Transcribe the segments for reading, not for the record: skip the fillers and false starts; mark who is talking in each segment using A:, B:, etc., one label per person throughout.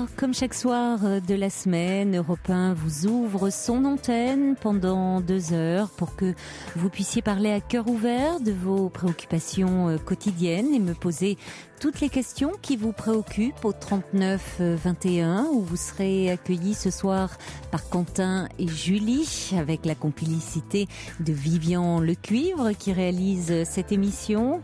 A: soir, comme chaque soir de la semaine, Europe 1 vous ouvre son antenne pendant 2 heures pour que vous puissiez parler à cœur ouvert de vos préoccupations quotidiennes et me poser toutes les questions qui vous préoccupent au 39 21 où vous serez accueillis ce soir par Quentin et Julie avec la complicité de Vivian Lecuivre qui réalise cette émission.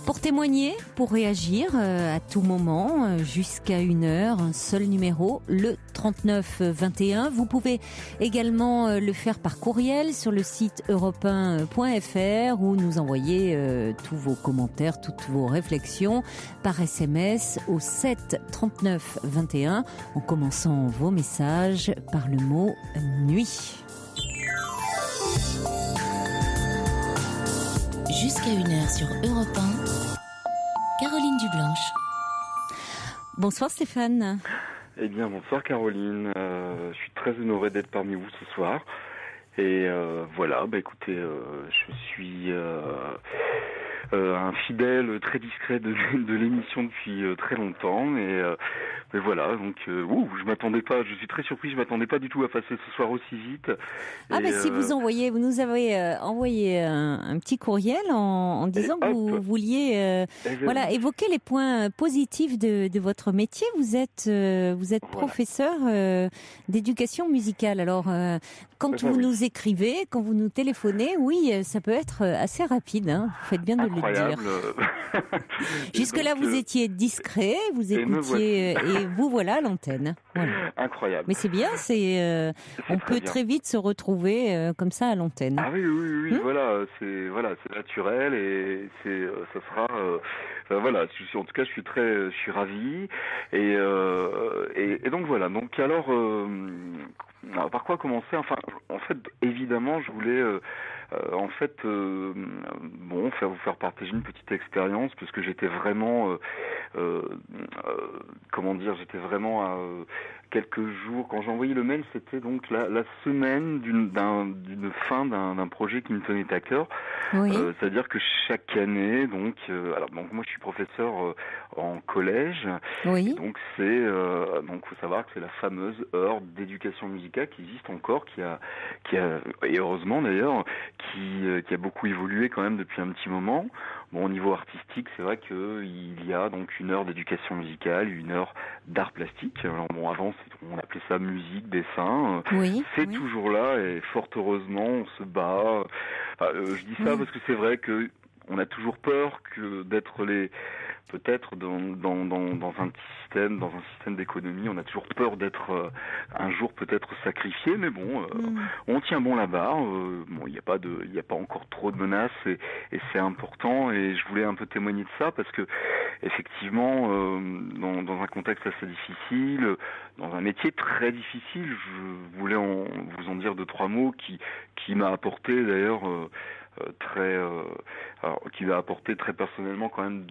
A: Pour témoigner, pour réagir à tout moment, jusqu'à 1h, un seul numéro, le 39 21. Vous pouvez également le faire par courriel sur le site europe1.fr ou nous envoyer tous vos commentaires, toutes vos réflexions par SMS au 7 39 21 en commençant vos messages par le mot nuit.
B: Jusqu'à 1h sur Europe 1, Caroline Dublanche.
A: Bonsoir Stéphane.
C: Eh bien, bonsoir Caroline. Je suis très honoré d'être parmi vous ce soir. Et voilà, écoutez, je suis un fidèle très discret de l'émission depuis très longtemps. Mais voilà, donc je m'attendais pas, je suis très surpris, je m'attendais pas du tout à passer ce soir aussi vite.
A: Si vous nous avez envoyé un petit courriel en disant que vous vouliez évoquer les points positifs de votre métier. Vous êtes professeur d'éducation musicale. Alors quand vous nous écrivez, quand vous nous téléphonez, oui, ça peut être assez rapide. Hein. Vous faites bien de le dire. Jusque-là, vous étiez discret, vous écoutiez et vous voilà à l'antenne. Voilà.
C: Incroyable.
A: Mais c'est bien, on peut très vite se retrouver comme ça à l'antenne.
C: Ah oui, voilà, c'est naturel et ça sera en tout cas, je suis ravi et donc voilà. Donc alors par quoi commencer? Enfin, en fait, évidemment, je voulais vous faire partager une petite expérience parce que j'étais vraiment j'étais vraiment à quelques jours quand j'ai envoyé le mail, c'était donc la semaine d'une fin d'un projet qui me tenait à cœur.
A: Oui.
C: C'est-à-dire que chaque année, donc moi je suis professeur en collège.
A: Oui.
C: Et donc faut savoir que c'est la fameuse heure d'éducation musicale qui existe encore, qui a et heureusement d'ailleurs, qui a beaucoup évolué quand même depuis un petit moment. Bon, au niveau artistique, c'est vrai qu'il y a donc une heure d'éducation musicale, une heure d'art plastique. Alors avant, on appelait ça musique, dessin.
A: Oui.
C: C'est toujours là et fort heureusement, on se bat. Je dis ça parce que c'est vrai que on a toujours peur d'être peut-être dans un système d'économie, on a toujours peur d'être un jour peut-être sacrifié, mais bon, on tient bon la barre. Il n'y a pas encore trop de menaces et c'est important. Et je voulais un peu témoigner de ça parce que effectivement, dans un contexte assez difficile, dans un métier très difficile, je voulais vous en dire 2-3 mots qui m'a apporté d'ailleurs. Qui va apporter très personnellement quand même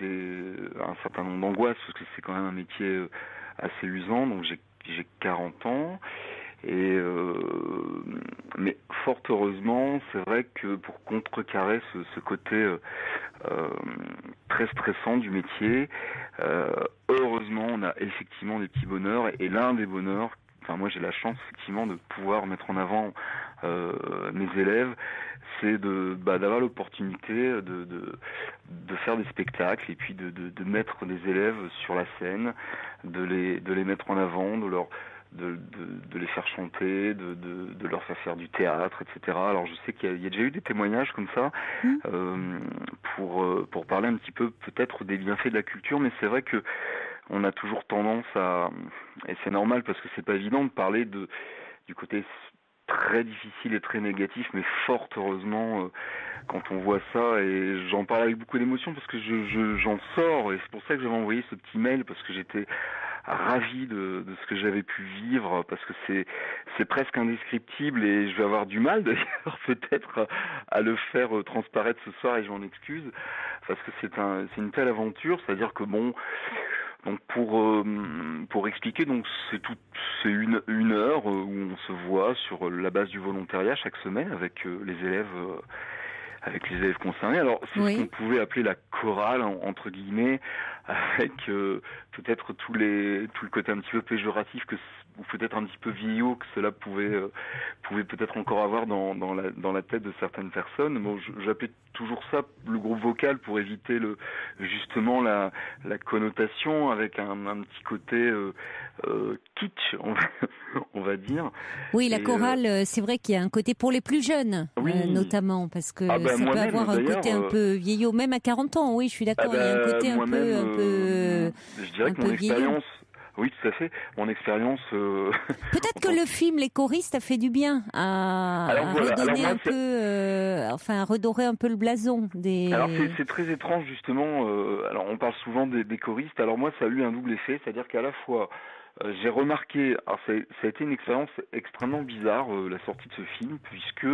C: un certain nombre d'angoisses parce que c'est quand même un métier assez usant. Donc j'ai 40 ans mais fort heureusement, c'est vrai que pour contrecarrer ce côté très stressant du métier, heureusement on a effectivement des petits bonheurs et l'un des bonheurs, moi j'ai la chance effectivement de pouvoir mettre en avant mes élèves, c'est d'avoir l'opportunité de faire des spectacles et puis de mettre des élèves sur la scène, de les mettre en avant, de les faire chanter, de leur faire du théâtre, etc. Alors je sais qu'il y a déjà eu des témoignages comme ça pour parler un petit peu peut-être des bienfaits de la culture, mais c'est vrai que on a toujours tendance et c'est normal parce que c'est pas évident de parler du côté très difficile et très négatif, mais fort heureusement quand on voit ça, et j'en parle avec beaucoup d'émotion parce que j'en sors, et c'est pour ça que j'avais envoyé ce petit mail, parce que j'étais ravi de ce que j'avais pu vivre, parce que c'est presque indescriptible et je vais avoir du mal d'ailleurs peut-être à le faire transparaître ce soir, et je m'en excuse parce que c'est une telle aventure, c'est-à-dire que donc pour expliquer, donc c'est une heure où on se voit sur la base du volontariat chaque semaine avec les élèves avec les élèves concernés. Alors c'est ce qu'on pouvait appeler la chorale entre guillemets, avec peut-être tout le côté un petit peu péjoratif ou peut-être un petit peu vieillot que cela pouvait peut-être encore avoir dans la tête de certaines personnes. Bon, j'appelais toujours ça le groupe vocal pour éviter justement la connotation avec un petit côté kitsch, on va dire.
A: Oui, la chorale, c'est vrai qu'il y a un côté pour les plus jeunes, notamment, parce que ça peut avoir un côté un peu vieillot, même à 40 ans, oui, je suis d'accord, il y a un côté un peu
C: je dirais que mon expérience... Oui, tout à fait. Mon expérience...
A: Peut-être que le film Les choristes a fait du bien à redonner un peu... à redorer un peu le blason des...
C: Alors, c'est très étrange, justement. Alors, on parle souvent des choristes. Alors, moi, ça a eu un double effet. C'est-à-dire qu'à la fois, j'ai remarqué... Alors, ça a été une expérience extrêmement bizarre, la sortie de ce film, puisque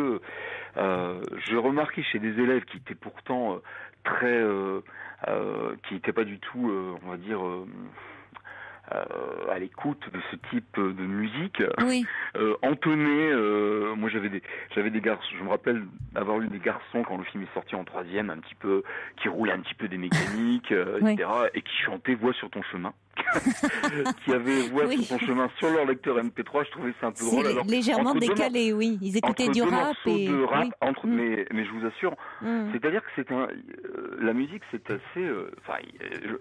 C: j'ai remarqué chez des élèves qui étaient pourtant très... qui n'étaient pas du tout, on va dire... à l'écoute de ce type de musique, entonné. Moi, j'avais des garçons. Je me rappelle avoir eu des garçons quand le film est sorti en 3e, un petit peu, qui roulaient un petit peu des mécaniques, etc., et qui chantaient Voix sur ton chemin. Qui avaient Voix sur ton chemin sur leur lecteur MP3. Je trouvais ça un peu drôle. Alors,
A: légèrement décalé, oui. Ils écoutaient du rap
C: mais je vous assure, c'est-à-dire que la musique, c'est assez.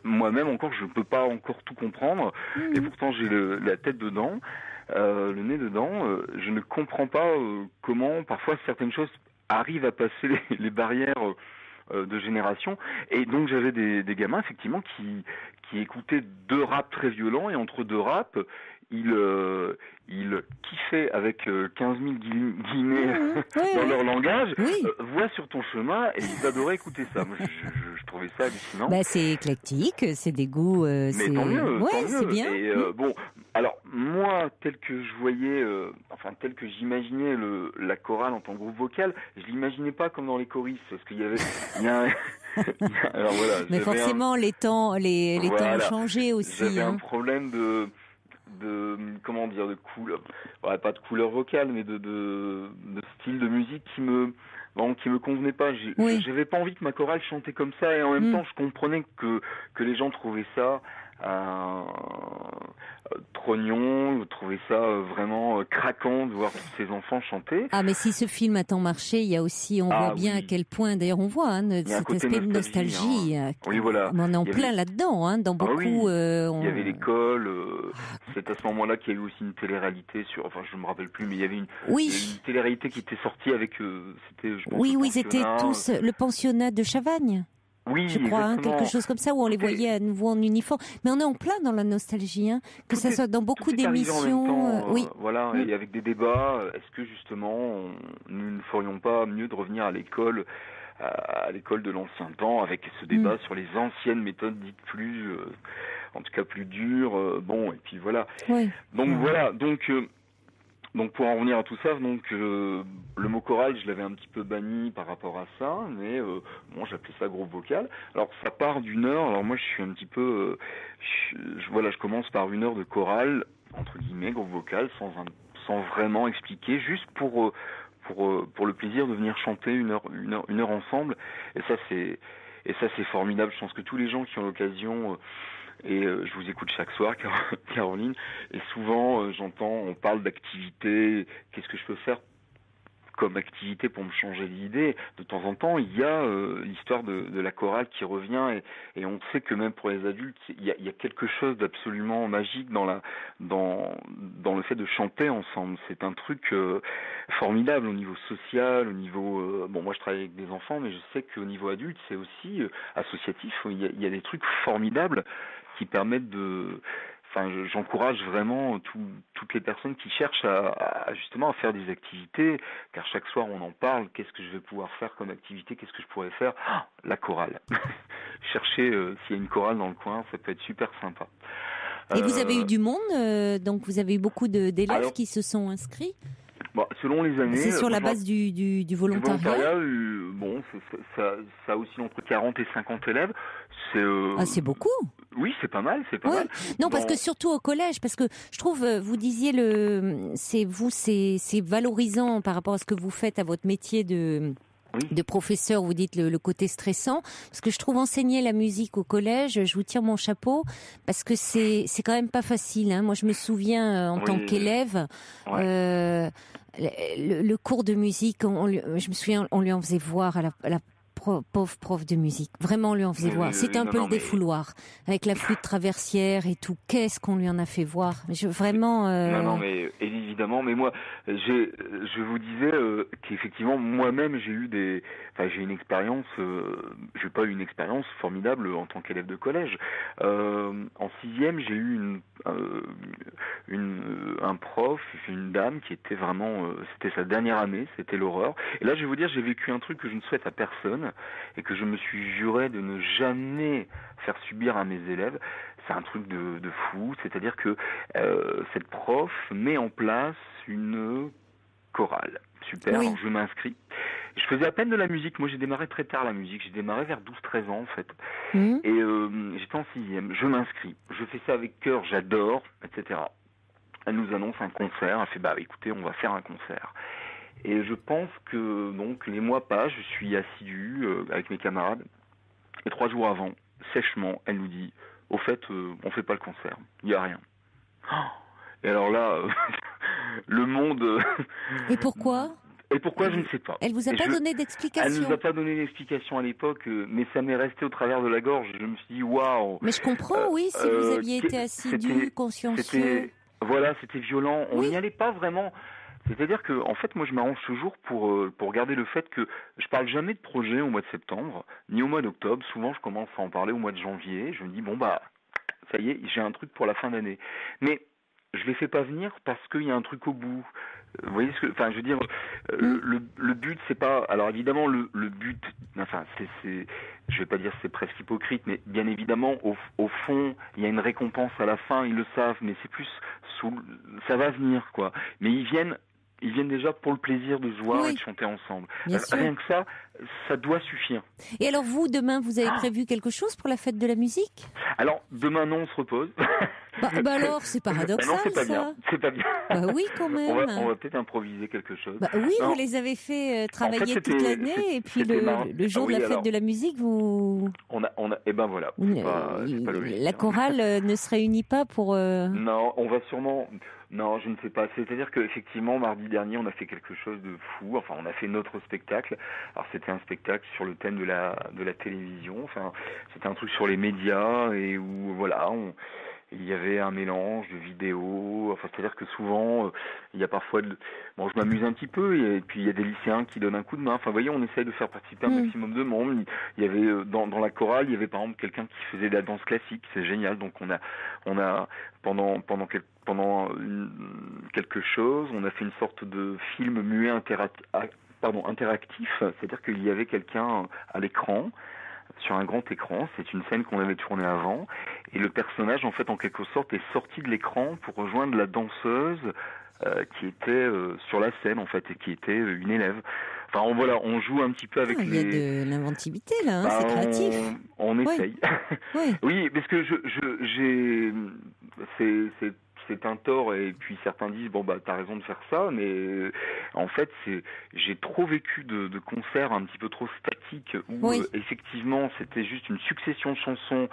C: Moi-même encore, je ne peux pas encore tout comprendre, et pourtant j'ai la tête dedans, le nez dedans. Je ne comprends pas comment parfois certaines choses arrivent à passer les barrières de génération. Et donc j'avais des gamins effectivement qui écoutaient deux raps très violents, et entre deux raps ils kiffaient avec 15 000 guillemets dans leur langage, Voix sur ton chemin, et ils adoraient écouter ça. Moi, je trouvais ça hallucinant.
A: C'est éclectique, c'est des goûts...
C: Mais tant mieux,
A: c'est bien.
C: Et bon, alors moi, tel que je voyais, tel que j'imaginais la chorale en tant que groupe vocal, je l'imaginais pas comme dans les choristes, parce qu'il y avait... Alors, voilà,
A: mais forcément, les temps ont changé aussi.
C: J'avais un problème de comment dire, de couleur, pas de couleur vocale, mais de style de musique qui me convenait pas. J'avais pas envie que ma chorale chantait comme ça, et en même temps je comprenais que les gens trouvaient ça trognon, je trouvais ça vraiment craquant de voir tous ces enfants chanter.
A: Ah, mais si ce film a tant marché, il y a aussi, on voit bien à quel point, d'ailleurs on voit cet aspect de nostalgie.
C: Oui, voilà.
A: On est en plein là-dedans, dans beaucoup...
C: Il y avait l'école, c'est à ce moment-là qu'il y a eu aussi une télé-réalité je me rappelle plus, mais il y avait une télé-réalité qui était sortie avec, c'était, je pense,
A: ils étaient tous, le pensionnat de Chavagne.
C: Oui,
A: je crois, quelque chose comme ça, où on les voyait à nouveau en uniforme. Mais on est en plein dans la nostalgie, que ça soit dans beaucoup d'émissions.
C: Voilà, et avec des débats. Est-ce que justement, nous ne ferions pas mieux de revenir à l'école de l'ancien temps, avec ce débat sur les anciennes méthodes dites plus, en tout cas plus dures. Et puis voilà.
A: Oui.
C: Donc voilà, donc pour en revenir à tout ça, le mot chorale, je l'avais un petit peu banni par rapport à ça, mais j'appelais ça groupe vocal. Alors ça part d'une heure. Alors moi je suis un petit peu, je commence par une heure de chorale entre guillemets groupe vocal, sans vraiment expliquer, juste pour le plaisir de venir chanter une heure ensemble. Et ça c'est formidable. Je pense que tous les gens qui ont l'occasion et je vous écoute chaque soir, Caroline, et souvent on parle d'activité, qu'est-ce que je peux faire comme activité pour me changer d'idée. De temps en temps, il y a l'histoire de la chorale qui revient, et on sait que même pour les adultes, il y a quelque chose d'absolument magique dans le fait de chanter ensemble. C'est un truc formidable au niveau social, au niveau... moi je travaille avec des enfants, mais je sais qu'au niveau adulte, c'est aussi associatif. Il y a des trucs formidables qui permettent de... j'encourage vraiment toutes les personnes qui cherchent justement à faire des activités, car chaque soir on en parle. Qu'est-ce que je vais pouvoir faire comme activité? Qu'est-ce que je pourrais faire? La chorale. Chercher s'il y a une chorale dans le coin, ça peut être super sympa.
A: Et vous avez eu du monde, donc vous avez eu beaucoup d'élèves qui se sont inscrits?
C: Selon les années...
A: C'est sur la base du volontariat.
C: Ça a aussi entre 40 et 50 élèves.
A: C'est beaucoup.
C: Oui, c'est pas mal, mal.
A: Non, parce que surtout au collège, parce que je trouve, vous disiez c'est valorisant par rapport à ce que vous faites à votre métier de professeur, vous dites le côté stressant, parce que je trouve enseigner la musique au collège, je vous tire mon chapeau, parce que c'est quand même pas facile. Hein. Moi, je me souviens en tant qu'élève, le cours de musique, je me souviens, on lui en faisait voir à la pauvre prof de musique. Vraiment, on lui en faisait voir. C'était un peu le défouloir, avec la flûte traversière et tout. Qu'est-ce qu'on lui en a fait voir? Vraiment.
C: Non, mais évidemment. Mais moi, je vous disais qu'effectivement, moi-même, j'ai une expérience. J'ai pas eu une expérience formidable en tant qu'élève de collège. En 6e, j'ai eu un prof, une dame qui était vraiment. C'était sa dernière année. C'était l'horreur. Et là, je vais vous dire, j'ai vécu un truc que je ne souhaite à personne et que je me suis juré de ne jamais faire subir à mes élèves. C'est un truc de fou, c'est-à-dire que cette prof met en place une chorale. Super, alors je m'inscris. Je faisais à peine de la musique, moi j'ai démarré très tard la musique, j'ai démarré vers 12-13 ans en fait. Et j'étais en 6e, je m'inscris, je fais ça avec cœur, j'adore, etc. Elle nous annonce un concert, elle fait écoutez, on va faire un concert. Et je pense que donc les mois passent, je suis assidu avec mes camarades. Et 3 jours avant, sèchement, elle nous dit au fait, on fait pas le concert, il n'y a rien. Et alors là, le monde.
A: Et pourquoi?
C: Et pourquoi, je ne sais pas.
A: Elle vous a pas donné d'explication?
C: Elle nous a pas donné d'explication à l'époque, mais ça m'est resté au travers de la gorge. Je me suis dit waouh.
A: Mais je comprends, oui, si vous aviez été assidu, consciencieux.
C: C'était violent. On n'y allait pas vraiment. C'est-à-dire que, en fait, moi, je m'arrange toujours pour garder le fait que je parle jamais de projet au mois de septembre, ni au mois d'octobre. Souvent, je commence à en parler au mois de janvier. Je me dis, ça y est, j'ai un truc pour la fin d'année. Mais je les fais pas venir parce qu'il y a un truc au bout. Vous voyez je veux dire, le but, c'est pas. Alors évidemment, le but, je vais pas dire c'est presque hypocrite, mais bien évidemment, au fond, il y a une récompense à la fin. Ils le savent, mais c'est plus ça va venir, quoi. Mais ils viennent déjà pour le plaisir de se voir et de chanter ensemble. Rien que ça doit suffire.
A: Et alors vous, demain, vous avez prévu quelque chose pour la fête de la musique?
C: Alors, demain, non, on se repose.
A: Alors, c'est paradoxal,
C: non, c'est pas bien. C'est pas bien.
A: Oui, quand même.
C: On va peut-être improviser quelque chose.
A: Vous les avez fait travailler toute l'année, et puis le jour de la fête de la musique, vous...
C: Et ben voilà. C'est pas logique.
A: La chorale ne se réunit pas pour...
C: Non, on va sûrement... Non, je ne sais pas. C'est-à-dire qu'effectivement, mardi dernier, on a fait quelque chose de fou. Enfin, on a fait notre spectacle. Alors, c'était un spectacle sur le thème de la télévision. Enfin, c'était un truc sur les médias et où, voilà, il y avait un mélange de vidéos. Enfin, c'est-à-dire que souvent, il y a parfois je m'amuse un petit peu et puis il y a des lycéens qui donnent un coup de main. Enfin, vous voyez, on essaye de faire participer un maximum de monde. Il y avait dans la chorale, il y avait par exemple quelqu'un qui faisait de la danse classique. C'est génial. Donc on a pendant quelque chose, on a fait une sorte de film muet interactif. C'est-à-dire qu'il y avait quelqu'un à l'écran, sur un grand écran. C'est une scène qu'on avait tournée avant. Et le personnage, en fait, en quelque sorte, est sorti de l'écran pour rejoindre la danseuse qui était sur la scène, en fait, et qui était une élève. Enfin, on joue un petit peu avec
A: il y a de l'inventivité, là, c'est créatif.
C: On essaye. Oui, parce que c'est un tort, et puis certains disent t'as raison de faire ça, mais en fait j'ai trop vécu de concerts un petit peu trop statiques où effectivement c'était juste une succession de chansons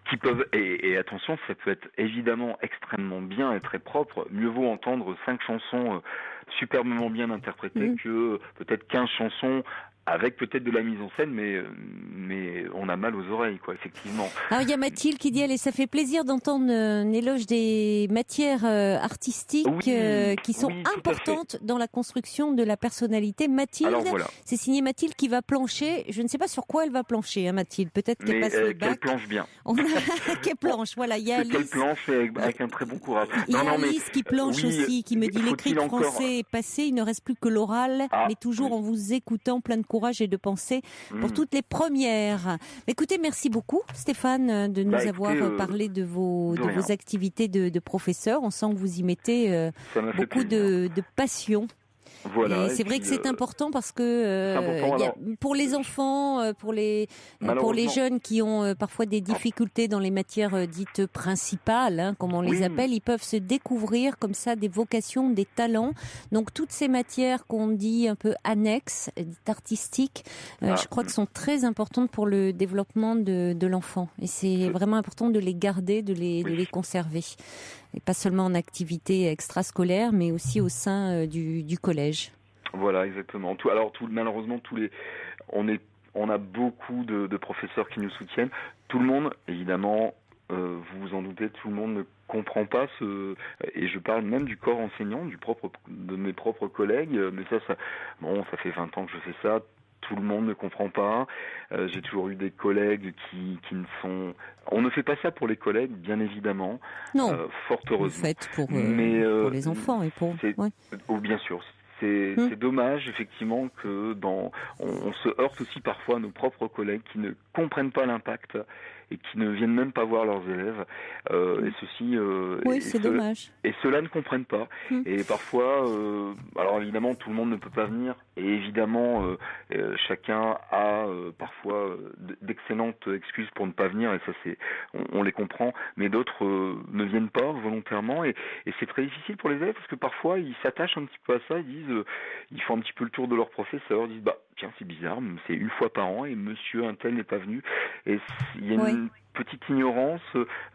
C: qui peuvent et attention, ça peut être évidemment extrêmement bien et très propre. Mieux vaut entendre 5 chansons superbement bien interprétées que peut-être 15 chansons avec peut-être de la mise en scène, mais on a mal aux oreilles, quoi, effectivement.
A: Alors il y a Mathilde qui dit, allez, ça fait plaisir d'entendre un éloge des matières artistiques qui sont importantes dans la construction de la personnalité. Mathilde, c'est signé Mathilde qui va plancher. Je ne sais pas sur quoi elle va plancher, Mathilde. Peut-être qu'elle passe le bac.
C: Qu'elle planche bien.
A: Qu'elle planche, voilà. Il y a Alice.
C: Qu'elle planche avec un très bon courage.
A: Il y a Alice qui planche aussi, qui me dit l'écrit français est passé, il ne reste plus que l'oral, mais toujours en vous écoutant, plein de courage et de pensée pour toutes les premières. Écoutez, merci beaucoup Stéphane de nous avoir parlé de vos activités de professeur. On sent que vous y mettez beaucoup de passion.
C: Voilà.
A: Et c'est vrai que c'est important parce que pour les enfants, pour les jeunes qui ont parfois des difficultés dans les matières dites principales, hein, comme on les appelle, ils peuvent se découvrir comme ça des vocations, des talents. Donc toutes ces matières qu'on dit un peu annexes, dites artistiques, je crois que sont très importantes pour le développement de l'enfant. Et c'est vraiment important de les garder, de les conserver. Et pas seulement en activité extrascolaire, mais aussi au sein du collège.
C: Voilà, exactement. Malheureusement, on a beaucoup de professeurs qui nous soutiennent. Tout le monde, évidemment, vous vous en doutez, tout le monde ne comprend pas et je parle même du corps enseignant, de mes propres collègues, mais ça fait 20 ans que je fais ça. Tout le monde ne comprend pas. J'ai toujours eu des collègues qui ne sont... On ne fait pas ça pour les collègues, bien évidemment.
A: Non,
C: fort heureusement.
A: vous faites pour les enfants et pour...
C: bien sûr. C'est dommage, effectivement, que on se heurte aussi parfois à nos propres collègues qui ne comprennent pas l'impact et qui ne viennent même pas voir leurs élèves.
A: C'est dommage.
C: Et ceux-là ne comprennent pas. Et parfois, alors évidemment, tout le monde ne peut pas venir. Et évidemment, chacun a parfois d'excellentes excuses pour ne pas venir. Et ça, on les comprend. Mais d'autres ne viennent pas volontairement. Et c'est très difficile pour les élèves parce que parfois, ils s'attachent un petit peu à ça. Ils font un petit peu le tour de leur professeur. Ils disent, tiens, c'est bizarre, c'est une fois par an et monsieur un tel n'est pas venu. Et il y a une petite ignorance,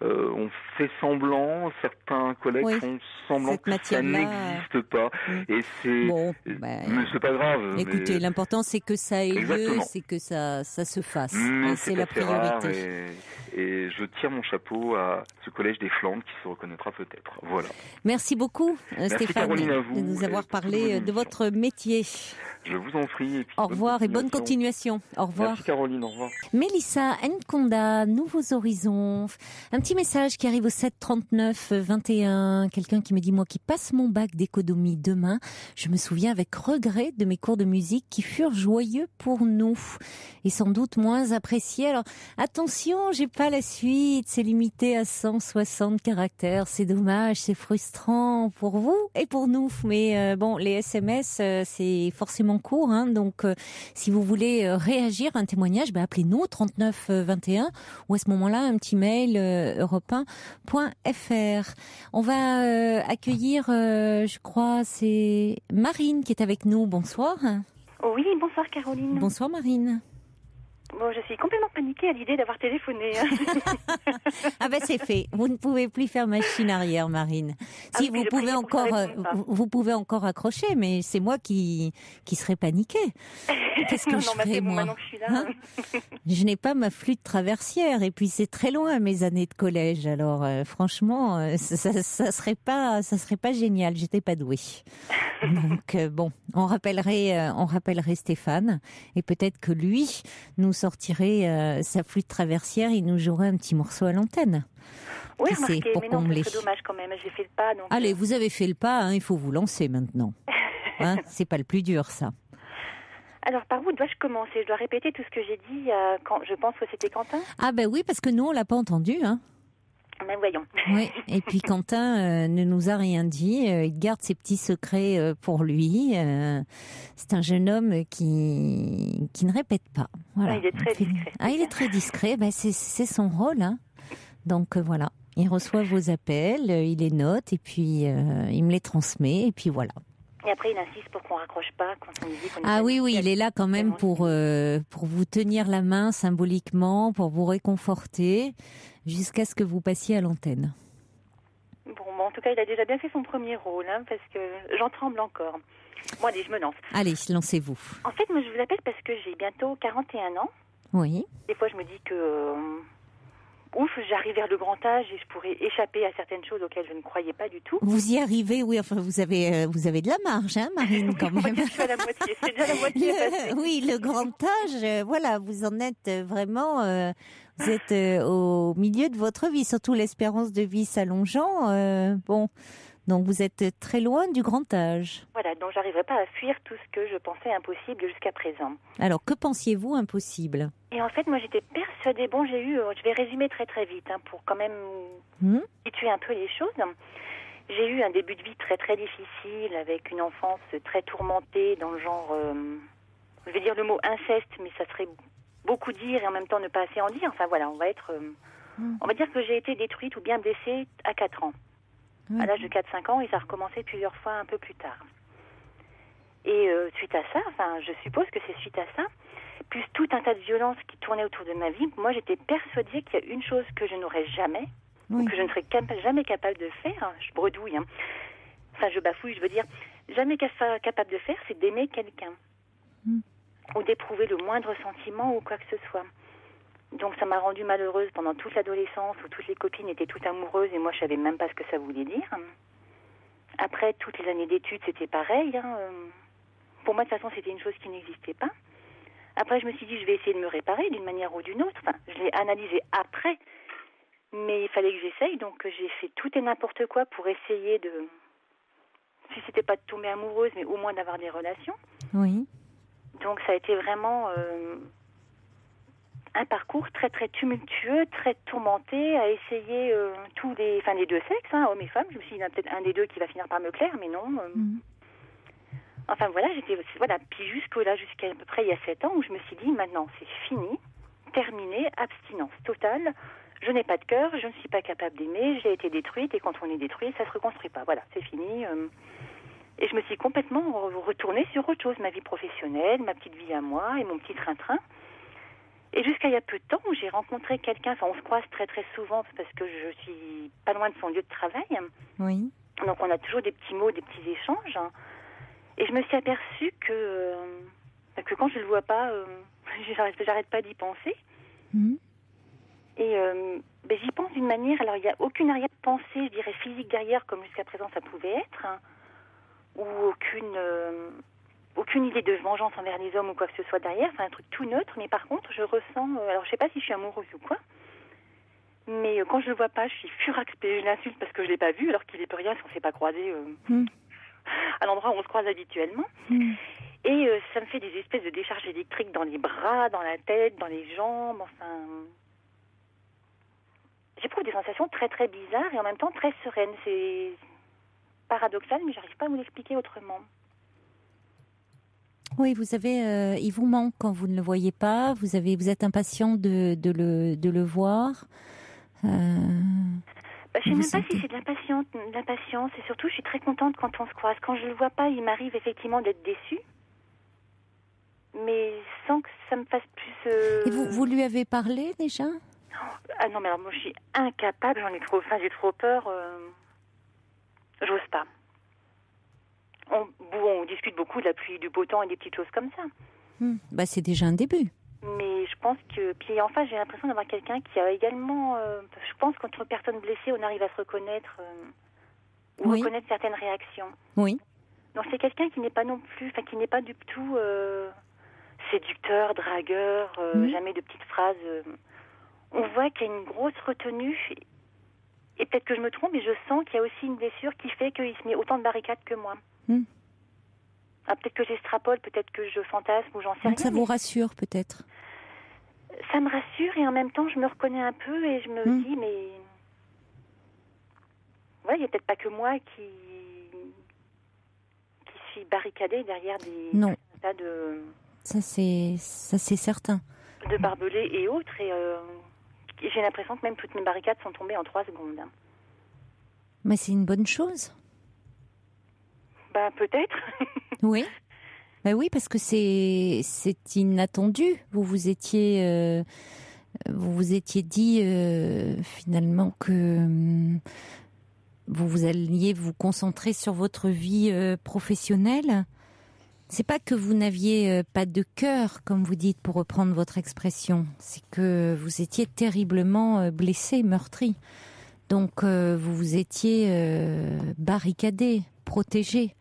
C: on fait semblant, certains collègues font semblant que ça n'existe pas. Et mais c'est pas grave.
A: Écoutez, l'important c'est que ça ait lieu, c'est que ça se fasse. C'est la priorité.
C: Et je tire mon chapeau à ce collège des Flandres qui se reconnaîtra peut-être. Voilà.
A: Merci beaucoup, Stéphane, de nous avoir parlé de votre métier.
C: Je vous en prie.
A: Au revoir et bonne continuation. Au revoir.
C: Merci Caroline, au revoir.
A: Mélissa Nkonda, Nouveaux Horizons. Un petit message qui arrive au 7 39 21. Quelqu'un qui me dit, moi qui passe mon bac d'économie demain, je me souviens avec regret de mes cours de musique qui furent joyeux pour nous et sans doute moins appréciés. Alors attention, j'ai pas la suite, c'est limité à 160 caractères. C'est dommage, c'est frustrant pour vous et pour nous. Mais les SMS, c'est forcément court, hein, donc si vous voulez réagir, un témoignage, appelez-nous au 39 21 ou à ce moment-là un petit mail europe1.fr. On va accueillir, je crois, c'est Marine qui est avec nous. Bonsoir.
D: Oui, bonsoir Caroline.
A: Bonsoir Marine.
D: Bon, je suis complètement paniquée à l'idée d'avoir téléphoné.
A: Ah c'est fait. Vous ne pouvez plus faire machine arrière, Marine. Si vous pouvez encore, vous pouvez encore accrocher, mais c'est moi qui serais paniquée. Qu'est-ce que je ferais, moi,
D: maintenant que je suis là.
A: Je n'ai pas ma flûte traversière et puis c'est très loin mes années de collège. Alors franchement, ça serait pas génial. J'étais pas douée. Donc on rappellerait Stéphane et peut-être que lui nous sortirait sa flûte traversière, il nous jouerait un petit morceau à l'antenne.
D: Oui, remarquez,
A: pour
D: mais non,
A: combler.
D: c'est dommage quand même, j'ai fait le pas. Donc
A: Allez, vous avez fait le pas, hein, il faut vous lancer maintenant. C'est pas le plus dur, ça.
D: Alors, par où dois-je commencer ? Je dois répéter tout ce que j'ai dit quand je pense que c'était Quentin ?
A: Ah oui, parce que nous, on l'a pas entendu, hein.
D: Mais voyons.
A: Oui, et puis Quentin ne nous a rien dit, il garde ses petits secrets pour lui. C'est un jeune homme qui ne répète pas. Voilà.
D: Il est très discret.
A: Il est très discret, c'est son rôle, hein. Donc voilà, il reçoit vos appels, il les note et puis il me les transmet et puis voilà.
D: Et après, il insiste pour qu'on raccroche pas quand on dit qu'on
A: oui, il est là quand même pour vous tenir la main symboliquement, pour vous réconforter, jusqu'à ce que vous passiez à l'antenne.
D: Bon, en tout cas, il a déjà bien fait son premier rôle, hein, parce que j'en tremble encore. Bon, allez, je me lance.
A: Allez, lancez-vous.
D: En fait, moi, je vous appelle parce que j'ai bientôt 41 ans.
A: Oui.
D: Des fois, je me dis que... j'arrive vers le grand âge et je pourrais échapper à certaines choses auxquelles je ne croyais pas du tout.
A: Vous y arrivez, oui, enfin vous avez de la marge, hein, Marine, quand même.
D: Je suis à la moitié, c'est déjà la moitié passée.
A: Oui, le grand âge, voilà, vous en êtes vraiment, vous êtes au milieu de votre vie, surtout l'espérance de vie s'allongeant, donc vous êtes très loin du grand âge.
D: Voilà, donc j'arriverai pas à fuir tout ce que je pensais impossible jusqu'à présent.
A: Alors, que pensiez-vous impossible ?
D: Et en fait, moi j'étais persuadée, je vais résumer très très vite, hein, pour quand même situer un peu les choses. J'ai eu un début de vie très très difficile, avec une enfance très tourmentée, dans le genre, je vais dire le mot inceste, mais ça serait beaucoup dire et en même temps ne pas assez en dire. Enfin voilà, on va dire que j'ai été détruite ou bien blessée à 4 ans, à l'âge de 4-5 ans, et ça a recommencé plusieurs fois un peu plus tard. Et suite à ça, enfin je suppose que c'est suite à ça, plus tout un tas de violences qui tournaient autour de ma vie, moi j'étais persuadée qu'il y a une chose que je n'aurais jamais, que je ne serais jamais capable de faire, je bredouille, enfin je bafouille, je veux dire, jamais capable de faire, c'est d'aimer quelqu'un, ou d'éprouver le moindre sentiment ou quoi que ce soit. Donc ça m'a rendue malheureuse pendant toute l'adolescence, où toutes les copines étaient toutes amoureuses et moi je savais même pas ce que ça voulait dire. Après, toutes les années d'études, c'était pareil. Pour moi, de toute façon, c'était une chose qui n'existait pas. Après, je me suis dit, je vais essayer de me réparer d'une manière ou d'une autre. Enfin, je l'ai analysé après, mais il fallait que j'essaye. Donc, j'ai fait tout et n'importe quoi pour essayer de... Si c'était pas de tomber amoureuse, mais au moins d'avoir des relations.
A: Oui. Donc, ça a été vraiment un parcours très, très tumultueux, très tourmenté, à essayer les deux sexes, hommes et femmes. Je me suis dit, il y en a peut-être un des deux qui va finir par me plaire, mais non... Enfin voilà, puis jusqu'à à peu près il y a 7 ans, où je me suis dit, maintenant c'est fini, terminé, abstinence totale, je n'ai pas de cœur, je ne suis pas capable d'aimer, j'ai été détruite, et quand on est détruit, ça se reconstruit pas, voilà, c'est fini. Et je me suis complètement retournée sur autre chose, ma vie professionnelle, ma petite vie à moi, et mon petit train-train. Et jusqu'à il y a peu de temps, où j'ai rencontré quelqu'un, enfin on se croise très très souvent, parce que je suis pas loin de son lieu de travail. Oui.
D: Donc on a toujours des petits mots, des petits échanges. Et je me suis aperçue que quand je ne le vois pas, j'arrête pas d'y penser. Et j'y pense d'une manière, alors il n'y a aucune arrière-pensée, je dirais physique derrière, comme jusqu'à présent ça pouvait être, ou aucune idée de vengeance envers les hommes ou quoi que ce soit derrière, c'est un truc tout neutre, mais par contre je ressens, alors je sais pas si je suis amoureuse ou quoi, mais quand je le vois pas, je suis furax, je l'insulte parce que je l'ai pas vu, alors qu'il est peu rien si on s'est pas croisé à l'endroit où on se croise habituellement. Et ça me fait des espèces de décharges électriques dans les bras, dans la tête, dans les jambes, enfin... J'éprouve des sensations très très bizarres et en même temps très sereines. C'est paradoxal, mais j'arrive pas à vous l'expliquer autrement.
A: Oui, vous avez, il vous manque quand vous ne le voyez pas. Vous êtes impatient de le voir.
D: Je ne sais même pas si c'est de l'impatience, et surtout je suis très contente quand on se croise. Quand je le vois pas, il m'arrive effectivement d'être déçue, mais sans que ça me fasse plus...
A: Et vous lui avez parlé déjà ?
D: Ah non, mais alors moi je suis incapable, j'ai trop peur, j'ose pas. On discute beaucoup de la pluie, du beau temps et des petites choses comme ça.
A: C'est déjà un début.
D: Mais je pense que... Puis enfin, j'ai l'impression d'avoir quelqu'un qui a également... je pense qu'entre personnes blessées, on arrive à se reconnaître ou reconnaître certaines réactions.
A: Oui.
D: Donc c'est quelqu'un qui n'est pas non plus... Enfin, qui n'est pas du tout séducteur, dragueur, jamais de petites phrases. On voit qu'il y a une grosse retenue. Et peut-être que je me trompe, mais je sens qu'il y a aussi une blessure qui fait qu'il se met autant de barricades que moi. Peut-être que j'extrapole, peut-être que je fantasme ou j'en sais rien.
A: Donc ça vous rassure peut-être ?
D: Ça me rassure et en même temps je me reconnais un peu et je me dis mais il n'y a peut-être pas que moi qui suis barricadée derrière des tas de...
A: Ça c'est certain.
D: De barbelés et autres et j'ai l'impression que même toutes mes barricades sont tombées en 3 secondes.
A: Mais c'est une bonne chose.
D: Peut-être.
A: Oui. Oui, parce que c'est inattendu. Vous vous étiez dit finalement que vous alliez vous concentrer sur votre vie professionnelle. C'est pas que vous n'aviez pas de cœur, comme vous dites, pour reprendre votre expression. C'est que vous étiez terriblement blessé, meurtri. Donc vous vous étiez barricadé, protégé.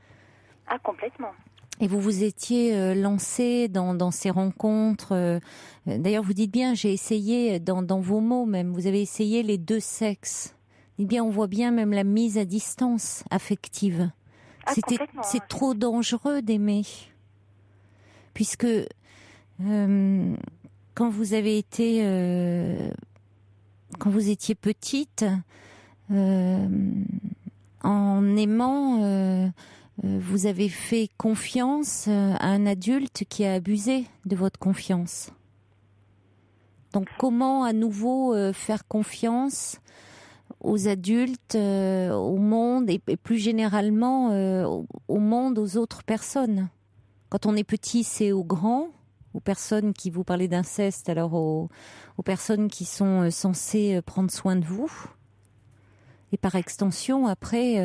D: Ah, complètement.
A: Et vous vous étiez lancé dans ces rencontres. D'ailleurs, vous dites bien, j'ai essayé, dans vos mots même, vous avez essayé les deux sexes. Dites bien, on voit bien même la mise à distance affective. C'est trop dangereux d'aimer. Puisque quand vous avez été... quand vous étiez petite... en aimant, vous avez fait confiance à un adulte qui a abusé de votre confiance. Donc comment à nouveau faire confiance aux adultes, au monde et plus généralement au monde, aux autres personnes? Quand on est petit, c'est aux grands, aux personnes qui vous parlez d'inceste, alors aux personnes qui sont censées prendre soin de vous. Et par extension, après,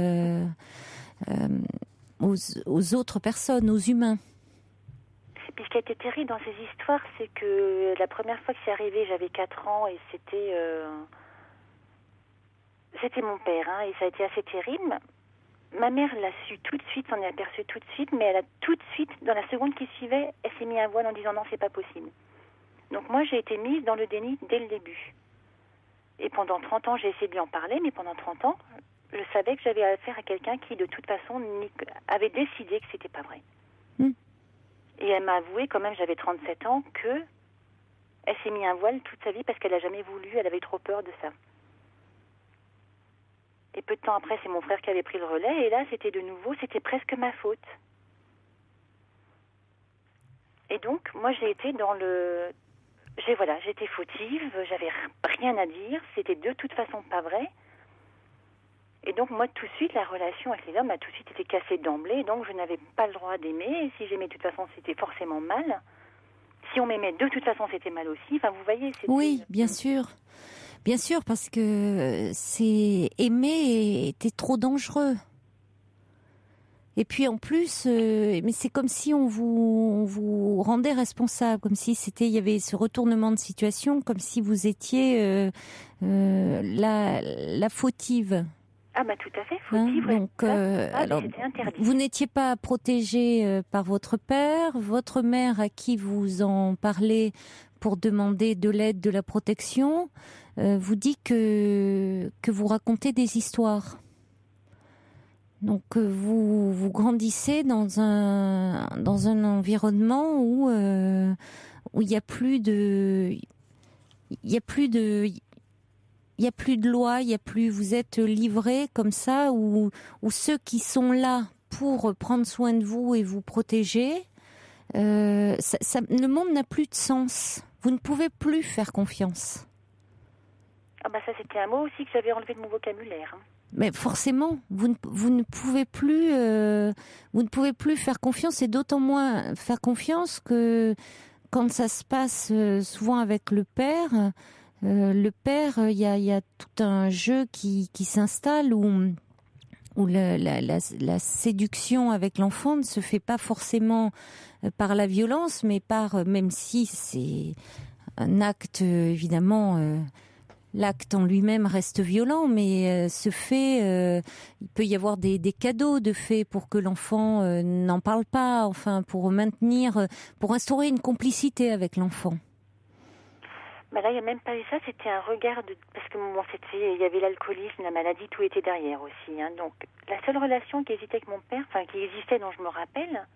A: aux autres personnes, aux humains.
D: Puis ce qui a été terrible dans ces histoires, c'est que la première fois que c'est arrivé, j'avais 4 ans et c'était mon père, hein, et ça a été assez terrible. Ma mère l'a su tout de suite, s'en est aperçue tout de suite, mais elle a tout de suite, dans la seconde qui suivait, elle s'est mise un voile en disant non, c'est pas possible. Donc moi, j'ai été mise dans le déni dès le début. Et pendant 30 ans, j'ai essayé de lui en parler, mais pendant 30 ans, je savais que j'avais affaire à quelqu'un qui, de toute façon, avait décidé que c'était pas vrai. Et elle m'a avoué, quand même, j'avais 37 ans, que elle s'est mis un voile toute sa vie parce qu'elle n'a jamais voulu, elle avait trop peur de ça. Et peu de temps après, c'est mon frère qui avait pris le relais, et là, c'était de nouveau, c'était presque ma faute. Et donc, moi, j'ai été dans le... j'étais fautive, j'avais rien à dire, c'était de toute façon pas vrai. Et donc, moi, tout de suite, la relation avec les hommes a tout de suite été cassée d'emblée. Donc, je n'avais pas le droit d'aimer. Et si j'aimais, de toute façon, c'était forcément mal. Si on m'aimait, de toute façon, c'était mal aussi. Enfin, vous voyez, c'était...
A: Oui, bien sûr. Bien sûr, parce que aimer était trop dangereux. Et puis, en plus, mais c'est comme si on vous rendait responsable, comme si il y avait ce retournement de situation, comme si vous étiez la fautive.
D: Ah bah tout à fait, fautive.
A: Donc, alors, vous n'étiez pas protégée par votre père, votre mère à qui vous en parlez pour demander de l'aide, de la protection, vous dit que vous racontez des histoires. Donc vous grandissez dans un environnement où il y a plus de loi, vous êtes livré comme ça, où ceux qui sont là pour prendre soin de vous et vous protéger, le monde n'a plus de sens. Vous ne pouvez plus faire confiance.
D: Ah bah ça c'était un mot aussi que j'avais enlevé de mon vocabulaire.
A: Mais forcément, vous ne pouvez plus faire confiance, et d'autant moins faire confiance que quand ça se passe souvent avec le père. Il y a tout un jeu qui s'installe où la séduction avec l'enfant ne se fait pas forcément par la violence, mais même si c'est un acte, évidemment, l'acte en lui-même reste violent, mais il peut y avoir des cadeaux de fait pour que l'enfant n'en parle pas, enfin pour instaurer une complicité avec l'enfant.
D: Bah là, il n'y a même pas eu ça, c'était un regard parce que il y avait l'alcoolisme, la maladie, tout était derrière aussi. Hein. Donc, la seule relation qui existait avec mon père, qui existait dont je me rappelle,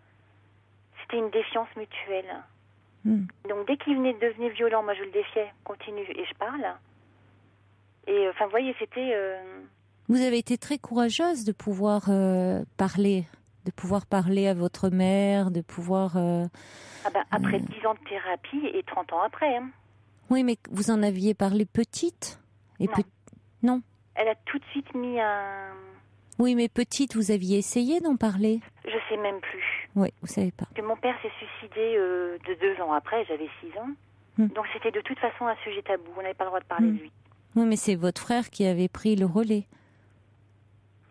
D: c'était une défiance mutuelle. Donc, dès qu'il devenait violent, moi je le défiais, continue et je parle. Et vous voyez, c'était...
A: Vous avez été très courageuse de pouvoir parler à votre mère, de pouvoir...
D: après 10 ans de thérapie et 30 ans après, hein.
A: Oui, mais vous en aviez parlé petite Non.
D: Elle a tout de suite mis un...
A: Oui, mais petite, vous aviez essayé d'en parler?
D: Je sais même plus.
A: Oui, vous savez pas.
D: Que mon père s'est suicidé de 2 ans après, j'avais 6 ans. Donc c'était de toute façon un sujet tabou, on n'avait pas le droit de parler de lui.
A: Oui, mais c'est votre frère qui avait pris le relais,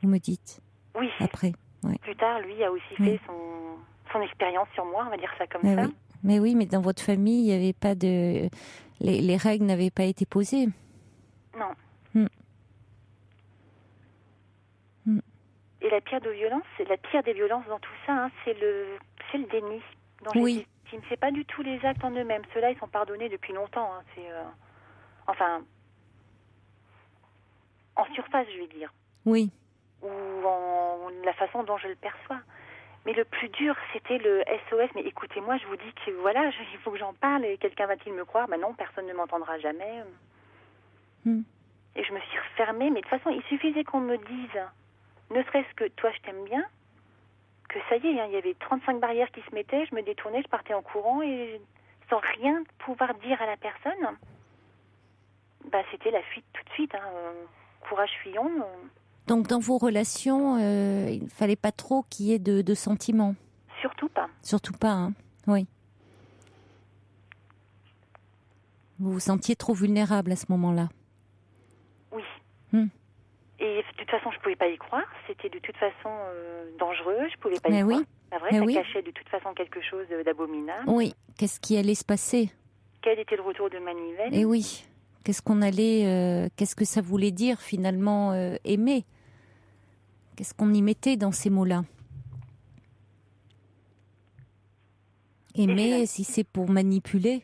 A: vous me dites.
D: Oui.
A: Après, ouais.
D: Plus tard, lui a aussi fait son expérience sur moi, on va dire ça comme ça.
A: Oui. Mais oui, mais dans votre famille, il n'y avait pas de... Les règles n'avaient pas été posées.
D: Non. Et la pire des violences dans tout ça, hein, c'est le déni dont j'ai été victime. C'est pas du tout les actes en eux-mêmes. Ceux-là, ils sont pardonnés depuis longtemps. Hein. C'est, en surface, je vais dire.
A: Oui.
D: Ou la façon dont je le perçois. Mais le plus dur, c'était le SOS. Mais écoutez-moi, je vous dis que voilà, il faut que j'en parle et quelqu'un va-t-il me croire? Non, personne ne m'entendra jamais. Et je me suis refermée. Mais de toute façon, il suffisait qu'on me dise ne serait-ce que toi, je t'aime bien, que ça y est, hein, il y avait 35 barrières qui se mettaient, je me détournais, je partais en courant et sans rien pouvoir dire à la personne, c'était la fuite tout de suite. Hein, courage, fuyons.
A: Donc dans vos relations, il ne fallait pas trop qu'il y ait de sentiments.
D: Surtout pas.
A: Surtout pas, hein. Oui. Vous vous sentiez trop vulnérable à ce moment-là.
D: Oui. Et de toute façon, je ne pouvais pas y croire. C'était de toute façon dangereux. Je ne pouvais pas y croire. C'est vrai, ça cachait de toute façon quelque chose d'abominable.
A: Oui. Qu'est-ce qui allait se passer?
D: Quel était le retour de manivelle?
A: Et oui. Qu'est-ce que ça voulait dire finalement aimer? Qu'est-ce qu'on y mettait dans ces mots-là? Aimer, si c'est pour manipuler.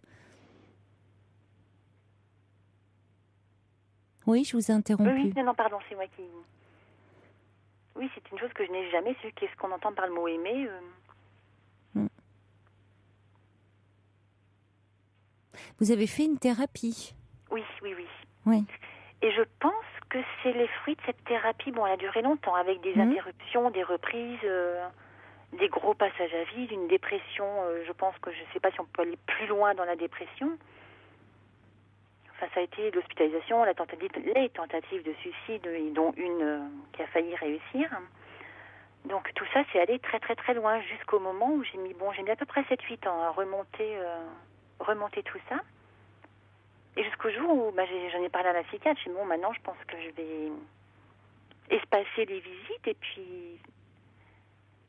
A: Oui, je vous ai interrompu.
D: Oui, non, pardon, c'est moi qui... Oui, c'est une chose que je n'ai jamais su. Qu'est-ce qu'on entend par le mot aimer
A: Vous avez fait une thérapie?
D: Oui.
A: Oui.
D: Et je pense que c'est les fruits de cette thérapie. Bon, elle a duré longtemps, avec des interruptions, des reprises, des gros passages à vide, une dépression. Je pense que je ne sais pas si on peut aller plus loin dans la dépression. Enfin, ça a été l'hospitalisation, les tentatives de suicide, dont une qui a failli réussir. Donc tout ça, c'est allé très très très loin, jusqu'au moment où j'ai mis à peu près 7-8 ans à remonter tout ça. Et jusqu'au jour où j'en ai parlé à la psychiatre, j'ai dit maintenant je pense que je vais espacer les visites. Et puis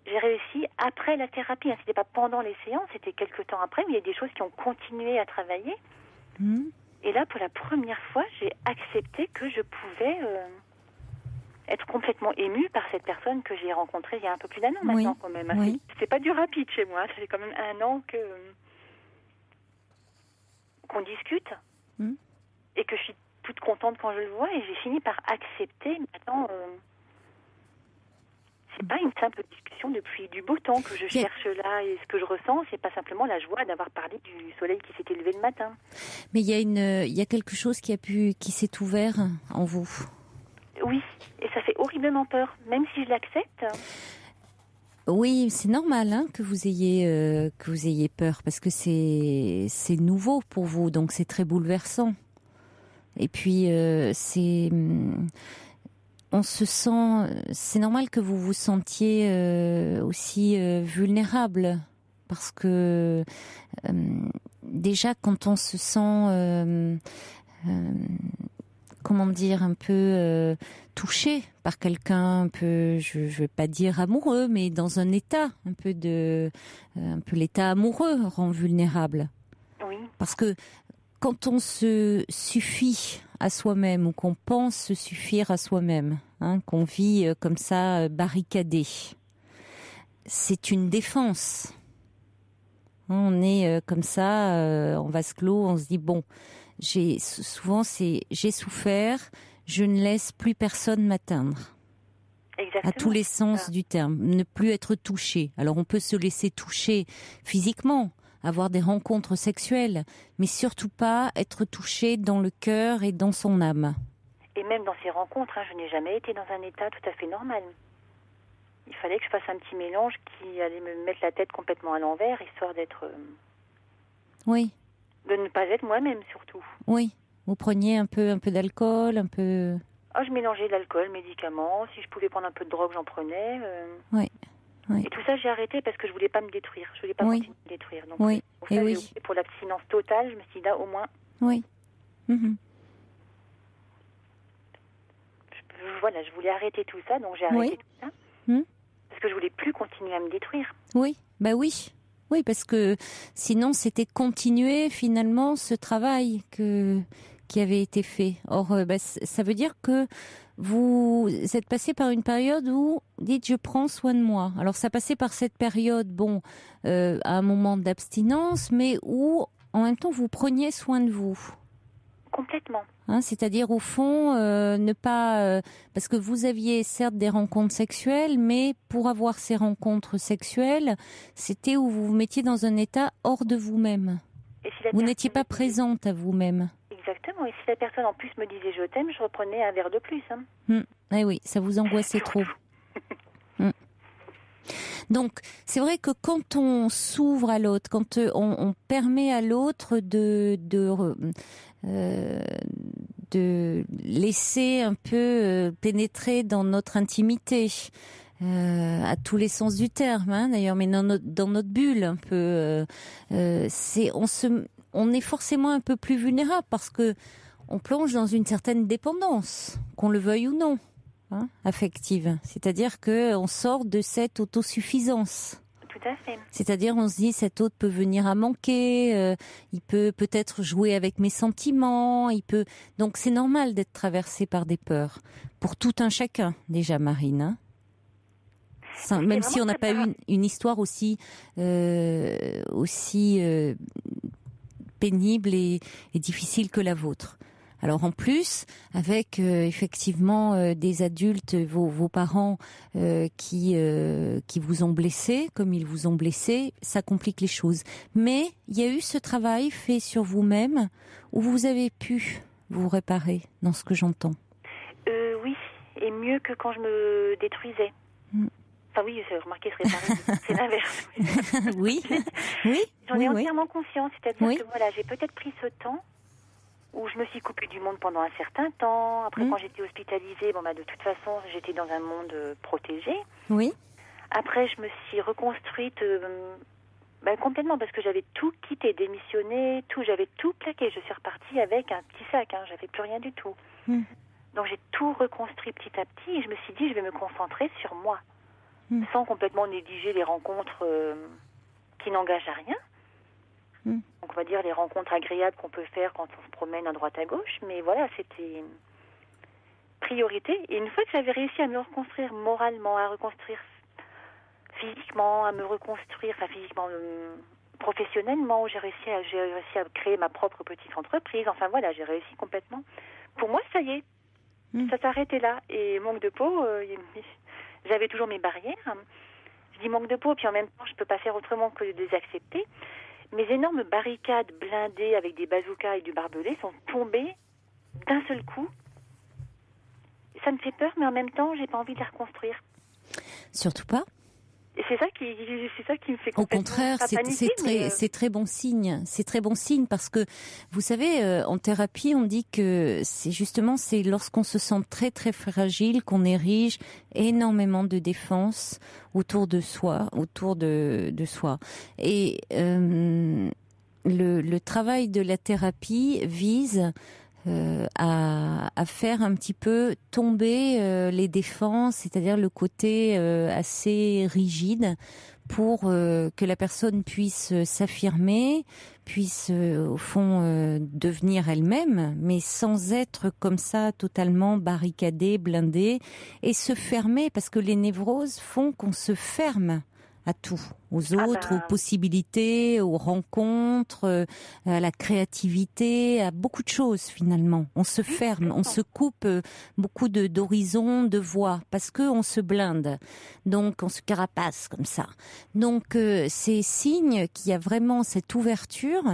D: j'ai réussi après la thérapie, c'était pas pendant les séances, c'était quelques temps après, où il y a des choses qui ont continué à travailler. Et là, pour la première fois, j'ai accepté que je pouvais être complètement émue par cette personne que j'ai rencontrée il y a un peu plus d'un an maintenant, quand même.
A: Oui.
D: C'est pas du rapide chez moi. Ça fait quand même 1 an qu'on discute et que je suis toute contente quand je le vois. Et j'ai fini par accepter maintenant. C'est pas une simple discussion depuis du beau temps que je cherche là, et ce que je ressens, c'est pas simplement la joie d'avoir parlé du soleil qui s'était levé le matin.
A: Mais il y a quelque chose qui s'est ouvert en vous.
D: Oui, et ça fait horriblement peur, même si je l'accepte.
A: Oui, c'est normal que vous ayez peur, parce que c'est nouveau pour vous, donc c'est très bouleversant. Et puis on se sent, c'est normal que vous vous sentiez aussi vulnérable, parce que déjà quand on se sent, comment dire, un peu touché par quelqu'un, un peu, je vais pas dire amoureux, mais dans un état un peu l'état amoureux rend vulnérable.
D: Oui.
A: Parce que quand on se suffit à soi-même, ou qu'on pense se suffire à soi-même, qu'on vit comme ça barricadé, c'est une défense. On est comme ça, en vase clos, on se dit j'ai souffert, je ne laisse plus personne m'atteindre.
D: Exactement.
A: À tous les sens du terme, ne plus être touché. Alors on peut se laisser toucher physiquement, avoir des rencontres sexuelles, mais surtout pas être touché dans le cœur et dans son âme.
D: Et même dans ces rencontres, je n'ai jamais été dans un état tout à fait normal. Il fallait que je fasse un petit mélange qui allait me mettre la tête complètement à l'envers, histoire d'être...
A: Oui.
D: De ne pas être moi-même, surtout.
A: Oui. Vous preniez un peu d'alcool, un peu...
D: Je mélangeais l'alcool, médicaments. Si je pouvais prendre un peu de drogue, j'en prenais.
A: Oui.
D: Et tout ça, j'ai arrêté parce que je voulais pas me détruire. Je voulais pas continuer de me détruire. Donc, pour ça, j'ai opté pour l'abstinence totale. Je me suis dit, là, au moins...
A: Oui.
D: Voilà, je voulais arrêter tout ça, donc j'ai arrêté tout ça. Parce que je voulais plus continuer à me détruire.
A: Oui, oui. Oui, parce que sinon, c'était continuer finalement ce travail qui avait été fait. Or, ça veut dire que vous êtes passé par une période où vous dites je prends soin de moi. Alors ça passait par cette période, à un moment d'abstinence, mais où en même temps vous preniez soin de vous.
D: Complètement.
A: C'est-à-dire au fond ne pas parce que vous aviez certes des rencontres sexuelles, mais pour avoir ces rencontres sexuelles, c'était où vous vous mettiez dans un état hors de vous-même. Vous n'étiez pas présente à vous-même.
D: Exactement. Et si la personne en plus me disait je t'aime, je reprenais un verre de plus.
A: Oui, ça vous angoissait trop. Donc, c'est vrai que quand on s'ouvre à l'autre, quand on permet à l'autre de laisser un peu pénétrer dans notre intimité, à tous les sens du terme, hein, d'ailleurs, mais dans notre bulle un peu, on est forcément un peu plus vulnérable parce que on plonge dans une certaine dépendance, qu'on le veuille ou non. Hein, affective, c'est-à-dire que on sort de cette autosuffisance.
D: Tout à fait.
A: C'est-à-dire on se dit cet autre peut venir à manquer, il peut peut-être jouer avec mes sentiments, donc c'est normal d'être traversé par des peurs pour tout un chacun déjà, Marine. Hein, même si on n'a pas eu une histoire aussi pénible et difficile que la vôtre. Alors en plus, avec effectivement des adultes, vos parents qui vous ont blessé, comme ils vous ont blessé, ça complique les choses. Mais il y a eu ce travail fait sur vous-même où vous avez pu vous réparer, dans ce que j'entends.
D: Oui, et mieux que quand je me détruisais. Enfin oui, c'est remarqué, se réparer, c'est l'inverse.
A: Oui, oui.
D: J'en ai entièrement conscience, c'est-à-dire que voilà, j'ai peut-être pris ce temps où je me suis coupée du monde pendant un certain temps. Après, quand j'étais hospitalisée, de toute façon, j'étais dans un monde protégé.
A: Oui.
D: Après, je me suis reconstruite complètement parce que j'avais tout quitté, démissionné, j'avais tout plaqué. Je suis repartie avec un petit sac, j'avais plus rien du tout. Donc j'ai tout reconstruit petit à petit et je me suis dit, je vais me concentrer sur moi, sans complètement négliger les rencontres qui n'engagent à rien. Donc on va dire les rencontres agréables qu'on peut faire quand on se promène à droite à gauche, mais voilà, c'était priorité. Et une fois que j'avais réussi à me reconstruire moralement, à reconstruire physiquement, à me reconstruire, physiquement, professionnellement, j'ai réussi à créer ma propre petite entreprise. Enfin voilà, j'ai réussi complètement. Pour moi, ça y est, ça s'arrêtait là. Et manque de peau, j'avais toujours mes barrières. Je dis manque de peau, puis en même temps, je peux pas faire autrement que de les accepter. Mes énormes barricades blindées avec des bazookas et du barbelé sont tombées d'un seul coup. Ça me fait peur, mais en même temps, j'ai pas envie de les reconstruire.
A: Surtout pas.
D: Et c'est ça qui me fait complètement.
A: Au contraire, c'est très bon signe. C'est très bon signe parce que, vous savez, en thérapie, on dit que c'est lorsqu'on se sent très très fragile qu'on érige énormément de défenses autour de soi, Et le travail de la thérapie vise à faire un petit peu tomber les défenses, c'est-à-dire le côté assez rigide, pour que la personne puisse s'affirmer, puisse au fond devenir elle-même, mais sans être comme ça totalement barricadée, blindée, et se fermer, parce que les névroses font qu'on se ferme à tout, aux autres, aux possibilités, aux rencontres, à la créativité, à beaucoup de choses finalement. On se ferme, on se coupe beaucoup d'horizons, de voies, parce que on se blinde. Donc on se carapace comme ça. Donc c'est signe qu'il y a vraiment cette ouverture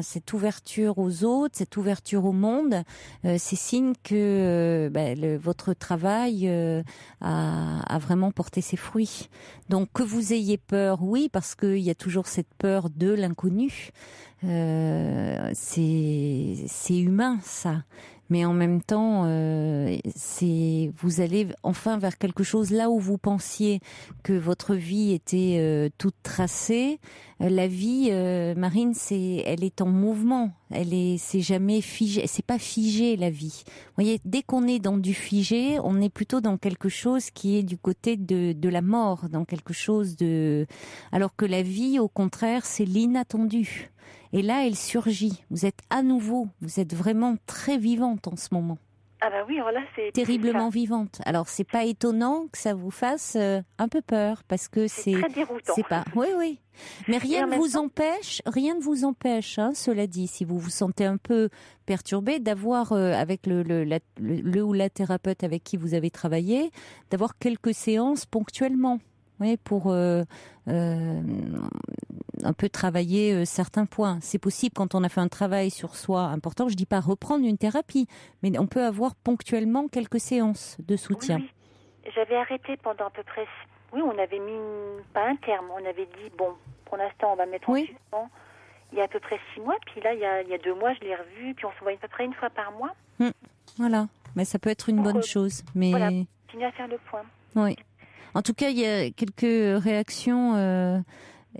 A: aux autres, cette ouverture au monde. C'est signe que votre travail a vraiment porté ses fruits. Donc que vous ayez peur, oui, parce qu'il y a toujours cette peur de l'inconnu. C'est humain, ça. Mais en même temps, vous allez enfin vers quelque chose là où vous pensiez que votre vie était toute tracée. La vie, Marine, elle est en mouvement. C'est jamais figé. C'est pas figé, la vie. Vous voyez, dès qu'on est dans du figé, on est plutôt dans quelque chose qui est du côté de la mort, dans quelque chose alors que la vie, au contraire, c'est l'inattendu. Et là, elle surgit. Vous êtes vraiment très vivante en ce moment.
D: Ah bah oui, alors là, c'est
A: terriblement vivante. Alors c'est pas étonnant que ça vous fasse un peu peur, parce que c'est
D: très déroutant.
A: C'est pas. Oui. Mais rien ne vous empêche, cela dit, si vous vous sentez un peu perturbé, d'avoir avec le ou la thérapeute avec qui vous avez travaillé, d'avoir quelques séances ponctuellement. Oui, pour un peu travailler certains points. C'est possible quand on a fait un travail sur soi important. Je dis pas reprendre une thérapie, mais on peut avoir ponctuellement quelques séances de soutien.
D: Oui. J'avais arrêté pendant à peu près Oui, on avait mis pas un terme. On avait dit, bon, pour l'instant, on va mettre en suspens. Il y a à peu près 6 mois. Puis là, il y a 2 mois, je l'ai revu. Puis on se voit à peu près une fois par mois.
A: Voilà. Mais ça peut être une bonne chose. Mais...
D: Voilà, continuer à faire le point.
A: Oui. En tout cas, il y a quelques réactions.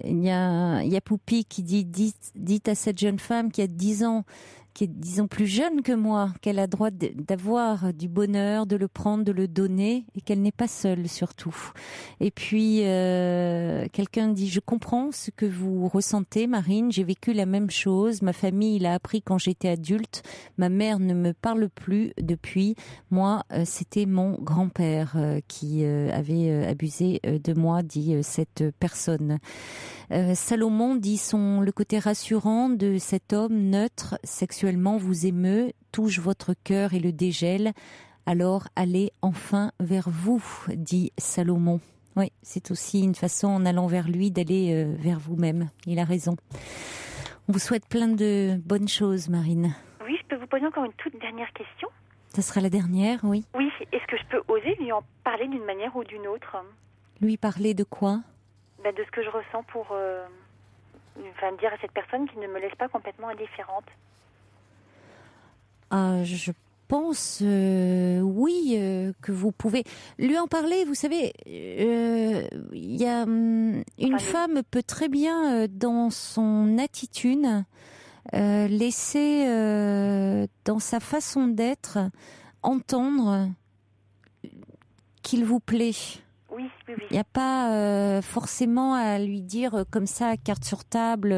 A: Il y a Poupi qui dit à cette jeune femme qui a 10 ans, qui est, disons, plus jeune que moi, qu'elle a droit d'avoir du bonheur, de le prendre, de le donner, et qu'elle n'est pas seule, surtout. Et puis, quelqu'un dit, je comprends ce que vous ressentez, Marine, j'ai vécu la même chose, ma famille l'a appris quand j'étais adulte, ma mère ne me parle plus depuis, moi, c'était mon grand-père qui avait abusé de moi, dit cette personne. Salomon dit le côté rassurant de cet homme neutre sexuellement vous émeut, touche votre cœur et le dégèle. Alors allez enfin vers vous, dit Salomon. Oui, c'est aussi une façon en allant vers lui d'aller vers vous-même. Il a raison. On vous souhaite plein de bonnes choses, Marine.
D: Oui, je peux vous poser encore une toute dernière question?
A: Ça sera la dernière, oui.
D: Oui, est-ce que je peux oser lui en parler d'une manière ou d'une autre?
A: Lui parler de quoi?
D: De ce que je ressens pour dire à cette personne qui ne me laisse pas complètement indifférente.
A: Je pense, oui, que vous pouvez lui en parler. Vous savez, il y a une femme peut très bien, dans son attitude, laisser, dans sa façon d'être, entendre qu'il vous plaît.
D: Oui.
A: Il n'y a pas forcément à lui dire comme ça, carte sur table,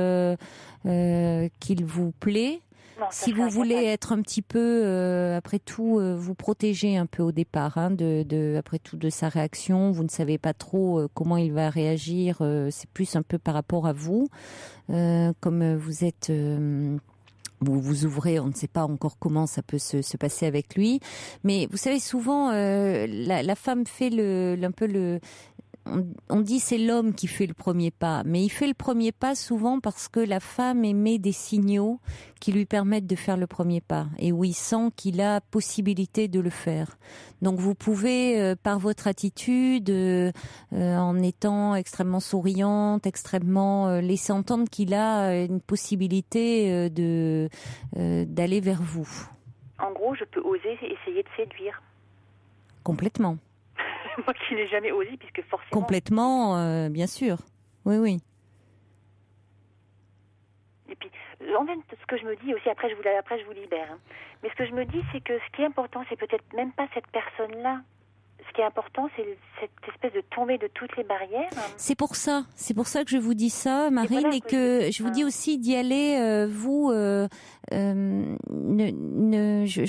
A: qu'il vous plaît. Non, si vous voulez être un petit peu, après tout, vous protéger un peu au départ, après tout, de sa réaction. Vous ne savez pas trop comment il va réagir. C'est plus un peu par rapport à vous, comme vous êtes. Vous vous ouvrez, on ne sait pas encore comment ça peut se passer avec lui. Mais vous savez, souvent, la femme fait un peu le... On dit c'est l'homme qui fait le premier pas, mais il fait le premier pas souvent parce que la femme émet des signaux qui lui permettent de faire le premier pas et où il sent qu'il a possibilité de le faire. Donc vous pouvez, par votre attitude, en étant extrêmement souriante, extrêmement laisser entendre qu'il a une possibilité d'aller vers vous.
D: En gros, je peux oser essayer de séduire.
A: Complètement.
D: Moi qui n'ai jamais osé, puisque forcément...
A: Complètement, bien sûr. Oui.
D: Et puis, en fait, ce que je me dis aussi, après je vous libère, hein. Mais ce que je me dis, c'est que ce qui est important, c'est peut-être même pas cette personne-là. Ce qui est important, c'est cette espèce de tomber de toutes les barrières.
A: C'est pour ça que je vous dis ça, Marine, et que je vous dis aussi d'y aller, je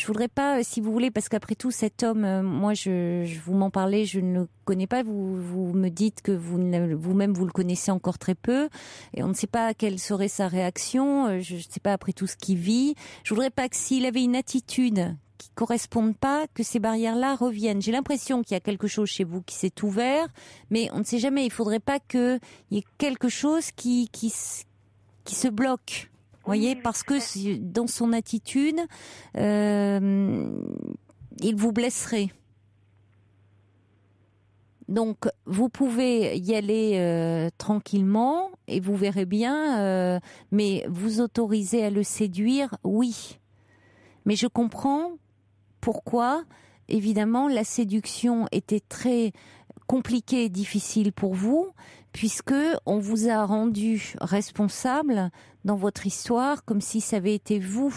A: voudrais pas, si vous voulez, parce qu'après tout, cet homme, moi, je vous m'en parlez, je ne le connais pas, vous me dites que vous-même, vous le connaissez encore très peu, et on ne sait pas quelle serait sa réaction, je ne sais pas après tout ce qu'il vit. Je voudrais pas que s'il avait une attitude qui correspondent pas, que ces barrières-là reviennent. J'ai l'impression qu'il y a quelque chose chez vous qui s'est ouvert, mais on ne sait jamais. Il faudrait pas qu'il y ait quelque chose qui se bloque. Vous voyez, parce que dans son attitude, il vous blesserait. Donc, vous pouvez y aller tranquillement et vous verrez bien, mais vous autorisez à le séduire, oui. Mais je comprends pourquoi, évidemment, la séduction était très compliquée et difficile pour vous, puisque on vous a rendu responsable dans votre histoire comme si ça avait été vous,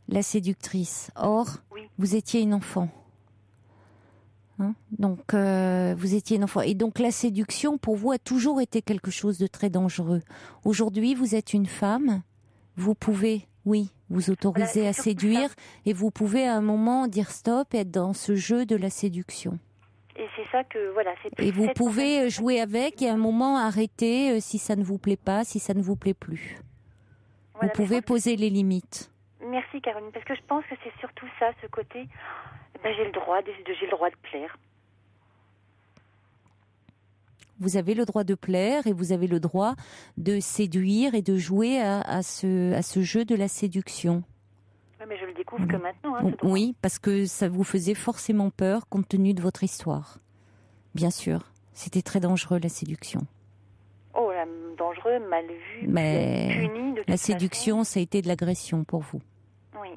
A: la séductrice. Or, vous étiez une enfant. Donc, vous étiez une enfant. Et donc, la séduction, pour vous, a toujours été quelque chose de très dangereux. Aujourd'hui, vous êtes une femme, vous pouvez... Oui, vous autorisez à séduire et vous pouvez à un moment dire stop et être dans ce jeu de la séduction.
D: Et c'est ça que, voilà.
A: Et vous pouvez jouer avec et à un moment arrêter si ça ne vous plaît pas, si ça ne vous plaît plus. Voilà, vous pouvez poser les limites.
D: Merci Caroline, parce que je pense que c'est surtout ça, ce côté, j'ai le droit de plaire.
A: Vous avez le droit de plaire et vous avez le droit de séduire et de jouer à ce jeu de la séduction.
D: Oui, mais je le découvre que maintenant.
A: Oui, parce que ça vous faisait forcément peur compte tenu de votre histoire. Bien sûr. C'était très dangereux, la séduction.
D: Oh, dangereux, mal vu,
A: Mais
D: puni de toute
A: la séduction,
D: façon.
A: ça a été de l'agression pour vous.
D: Oui.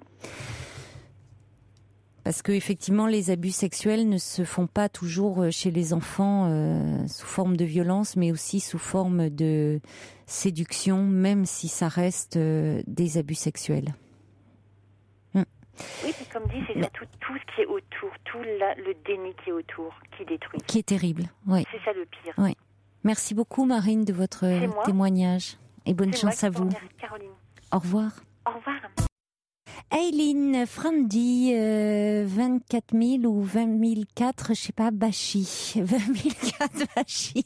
A: Parce que effectivement, les abus sexuels ne se font pas toujours chez les enfants sous forme de violence, mais aussi sous forme de séduction, même si ça reste des abus sexuels.
D: Oui, puis comme dit, c'est surtout tout ce qui est autour, le déni qui est autour, qui détruit.
A: Qui est terrible, oui.
D: C'est ça le pire.
A: Oui. Merci beaucoup, Marine, de votre témoignage. Et bonne chance à vous.
D: Caroline.
A: Au revoir.
D: Au revoir.
A: Eileen Frandy, 24 000 ou 20 004, je sais pas, Bachi. 20 004 Bachi.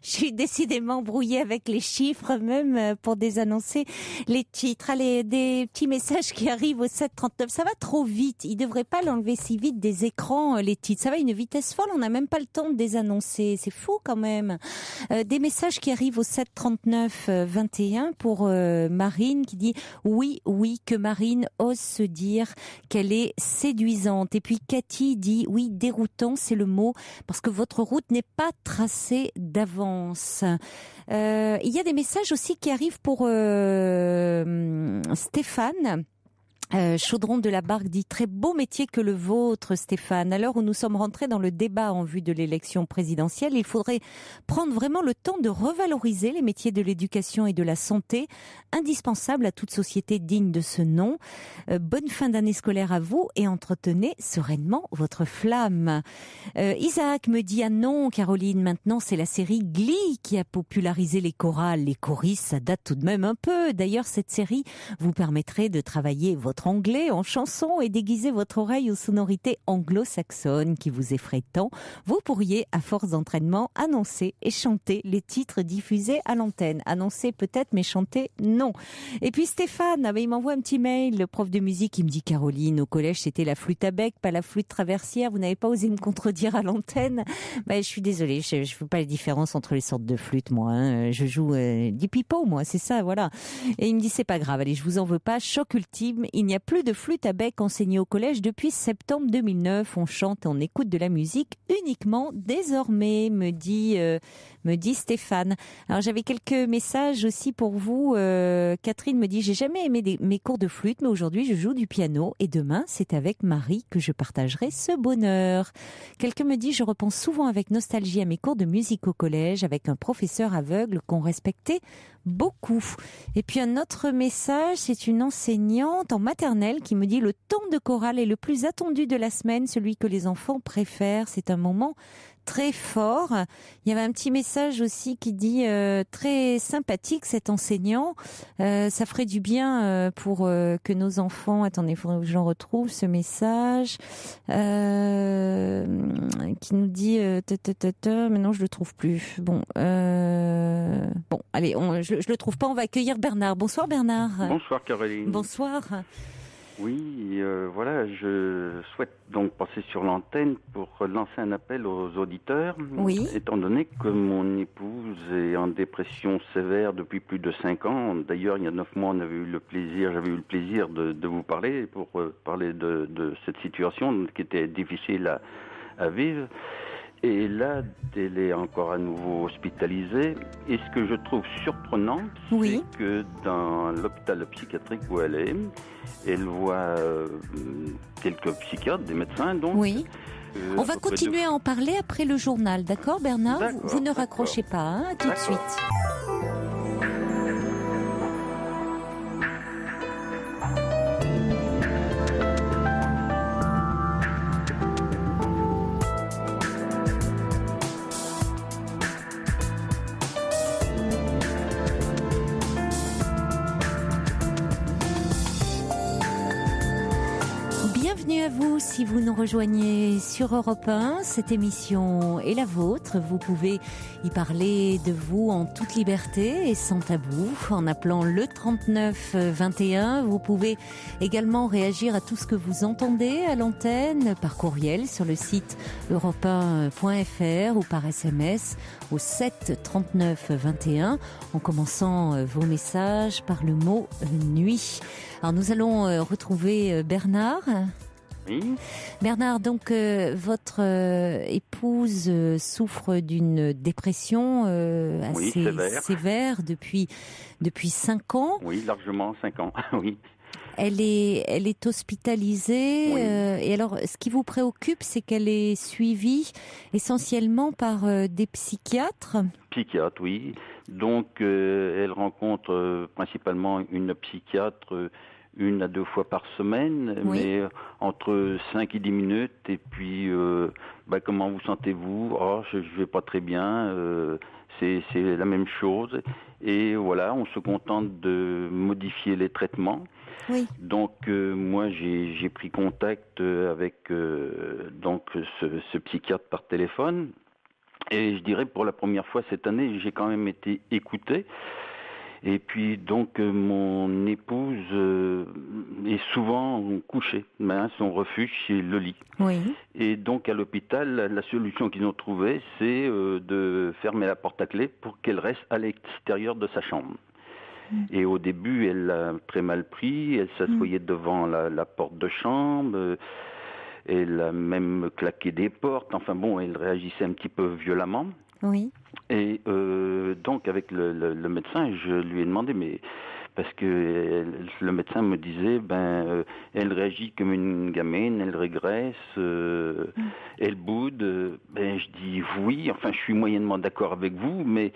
A: Je suis décidément brouillée avec les chiffres, même pour désannoncer les titres. Allez, des petits messages qui arrivent au 739. Ça va trop vite. Ils devraient pas l'enlever si vite des écrans, les titres. Ça va à une vitesse folle. On n'a même pas le temps de désannoncer. C'est fou quand même. Des messages qui arrivent au 739 21 pour Marine qui dit oui, que Marine ose se dire qu'elle est séduisante. Et puis Cathy dit oui, déroutant, c'est le mot, parce que votre route n'est pas tracée d'avance. Il y a des messages aussi qui arrivent pour Stéphane. Chaudron de la Barque dit très beau métier que le vôtre, Stéphane. À l'heure où nous sommes rentrés dans le débat en vue de l'élection présidentielle, il faudrait prendre vraiment le temps de revaloriser les métiers de l'éducation et de la santé, indispensables à toute société digne de ce nom. Bonne fin d'année scolaire à vous et entretenez sereinement votre flamme. Isaac me dit ah non, Caroline, maintenant c'est la série Glee qui a popularisé les chorales. Les choristes, ça date tout de même un peu. D'ailleurs, cette série vous permettrait de travailler votre anglais en chanson et déguiser votre oreille aux sonorités anglo-saxonnes qui vous effraient tant. Vous pourriez, à force d'entraînement, annoncer et chanter les titres diffusés à l'antenne. Annoncer peut-être, mais chanter, non. Et puis Stéphane, il m'envoie un petit mail, le prof de musique, il me dit Caroline, au collège c'était la flûte à bec, pas la flûte traversière. Vous n'avez pas osé me contredire à l'antenne. Je suis désolée, je ne fais pas la différence entre les sortes de flûtes, moi. Je joue du pipeau, moi, c'est ça, voilà. Et il me dit c'est pas grave, allez, je vous en veux pas. Choc ultime. Il n'y a plus de flûte à bec enseignée au collège depuis septembre 2009. On chante et on écoute de la musique uniquement désormais, me dit Stéphane. Alors j'avais quelques messages aussi pour vous. Catherine me dit j'ai jamais aimé mes cours de flûte, mais aujourd'hui je joue du piano et demain c'est avec Marie que je partagerai ce bonheur. Quelqu'un me dit je repense souvent avec nostalgie à mes cours de musique au collège avec un professeur aveugle qu'on respectait beaucoup. Et puis un autre message, c'est une enseignante en maternelle qui me dit le temps de chorale est le plus attendu de la semaine, celui que les enfants préfèrent. C'est un moment très fort. Il y avait un petit message aussi qui dit très sympathique cet enseignant. Ça ferait du bien pour que nos enfants... Attendez, il faudrait que j'en retrouve ce message qui nous dit... mais non, je le trouve plus. Bon, allez, je le trouve pas. On va accueillir Bernard. Bonsoir Bernard.
E: Bonsoir Caroline.
A: Bonsoir.
E: Oui, voilà, je souhaite donc passer sur l'antenne pour lancer un appel aux auditeurs.
A: Oui.
E: Étant donné que mon épouse est en dépression sévère depuis plus de 5 ans. D'ailleurs, il y a 9 mois, j'avais eu le plaisir de vous parler pour parler de cette situation qui était difficile à vivre. Et là, elle est encore à nouveau hospitalisée. Et ce que je trouve surprenant,
A: oui,
E: c'est que dans l'hôpital psychiatrique où elle est, elle voit quelques psychiatres, des médecins donc.
A: Oui. On va continuer à en parler après le journal, d'accord Bernard? Vous ne raccrochez pas, hein, tout de suite. Bienvenue à vous si vous nous rejoignez sur Europe 1. Cette émission est la vôtre. Vous pouvez y parler de vous en toute liberté et sans tabou en appelant le 39 21. Vous pouvez également réagir à tout ce que vous entendez à l'antenne par courriel sur le site europe1.fr ou par SMS au 7 39 21 en commençant vos messages par le mot nuit. Alors nous allons retrouver Bernard.
E: Oui.
A: Bernard, donc votre épouse souffre d'une dépression assez sévère depuis 5 ans.
E: Oui, largement 5 ans, oui.
A: Elle est hospitalisée.
E: Oui.
A: Et alors, ce qui vous préoccupe, c'est qu'elle est suivie essentiellement par des psychiatres.
E: Psychiatre, oui. Donc, elle rencontre principalement une psychiatre 1 à 2 fois par semaine,
A: Oui.
E: mais entre 5 et 10 minutes. Et puis, comment vous sentez-vous? Oh, je vais pas très bien. C'est la même chose. Et voilà, on se contente de modifier les traitements.
A: Oui.
E: Donc moi j'ai pris contact avec ce psychiatre par téléphone, et je dirais pour la première fois cette année j'ai quand même été écouté. Et puis donc mon épouse est souvent couchée, son refuge c'est le lit.
A: Oui.
E: Et donc à l'hôpital la solution qu'ils ont trouvée c'est de fermer la porte à clé pour qu'elle reste à l'extérieur de sa chambre. Et au début, elle l'a très mal pris. Elle s'assoyait devant la porte de chambre. Elle a même claqué des portes. Enfin bon, elle réagissait un petit peu violemment.
A: Oui.
E: Et donc, avec le médecin, je lui ai demandé, mais parce que le médecin me disait, elle réagit comme une gamine, elle régresse, elle boude. Je dis oui. Enfin, je suis moyennement d'accord avec vous, mais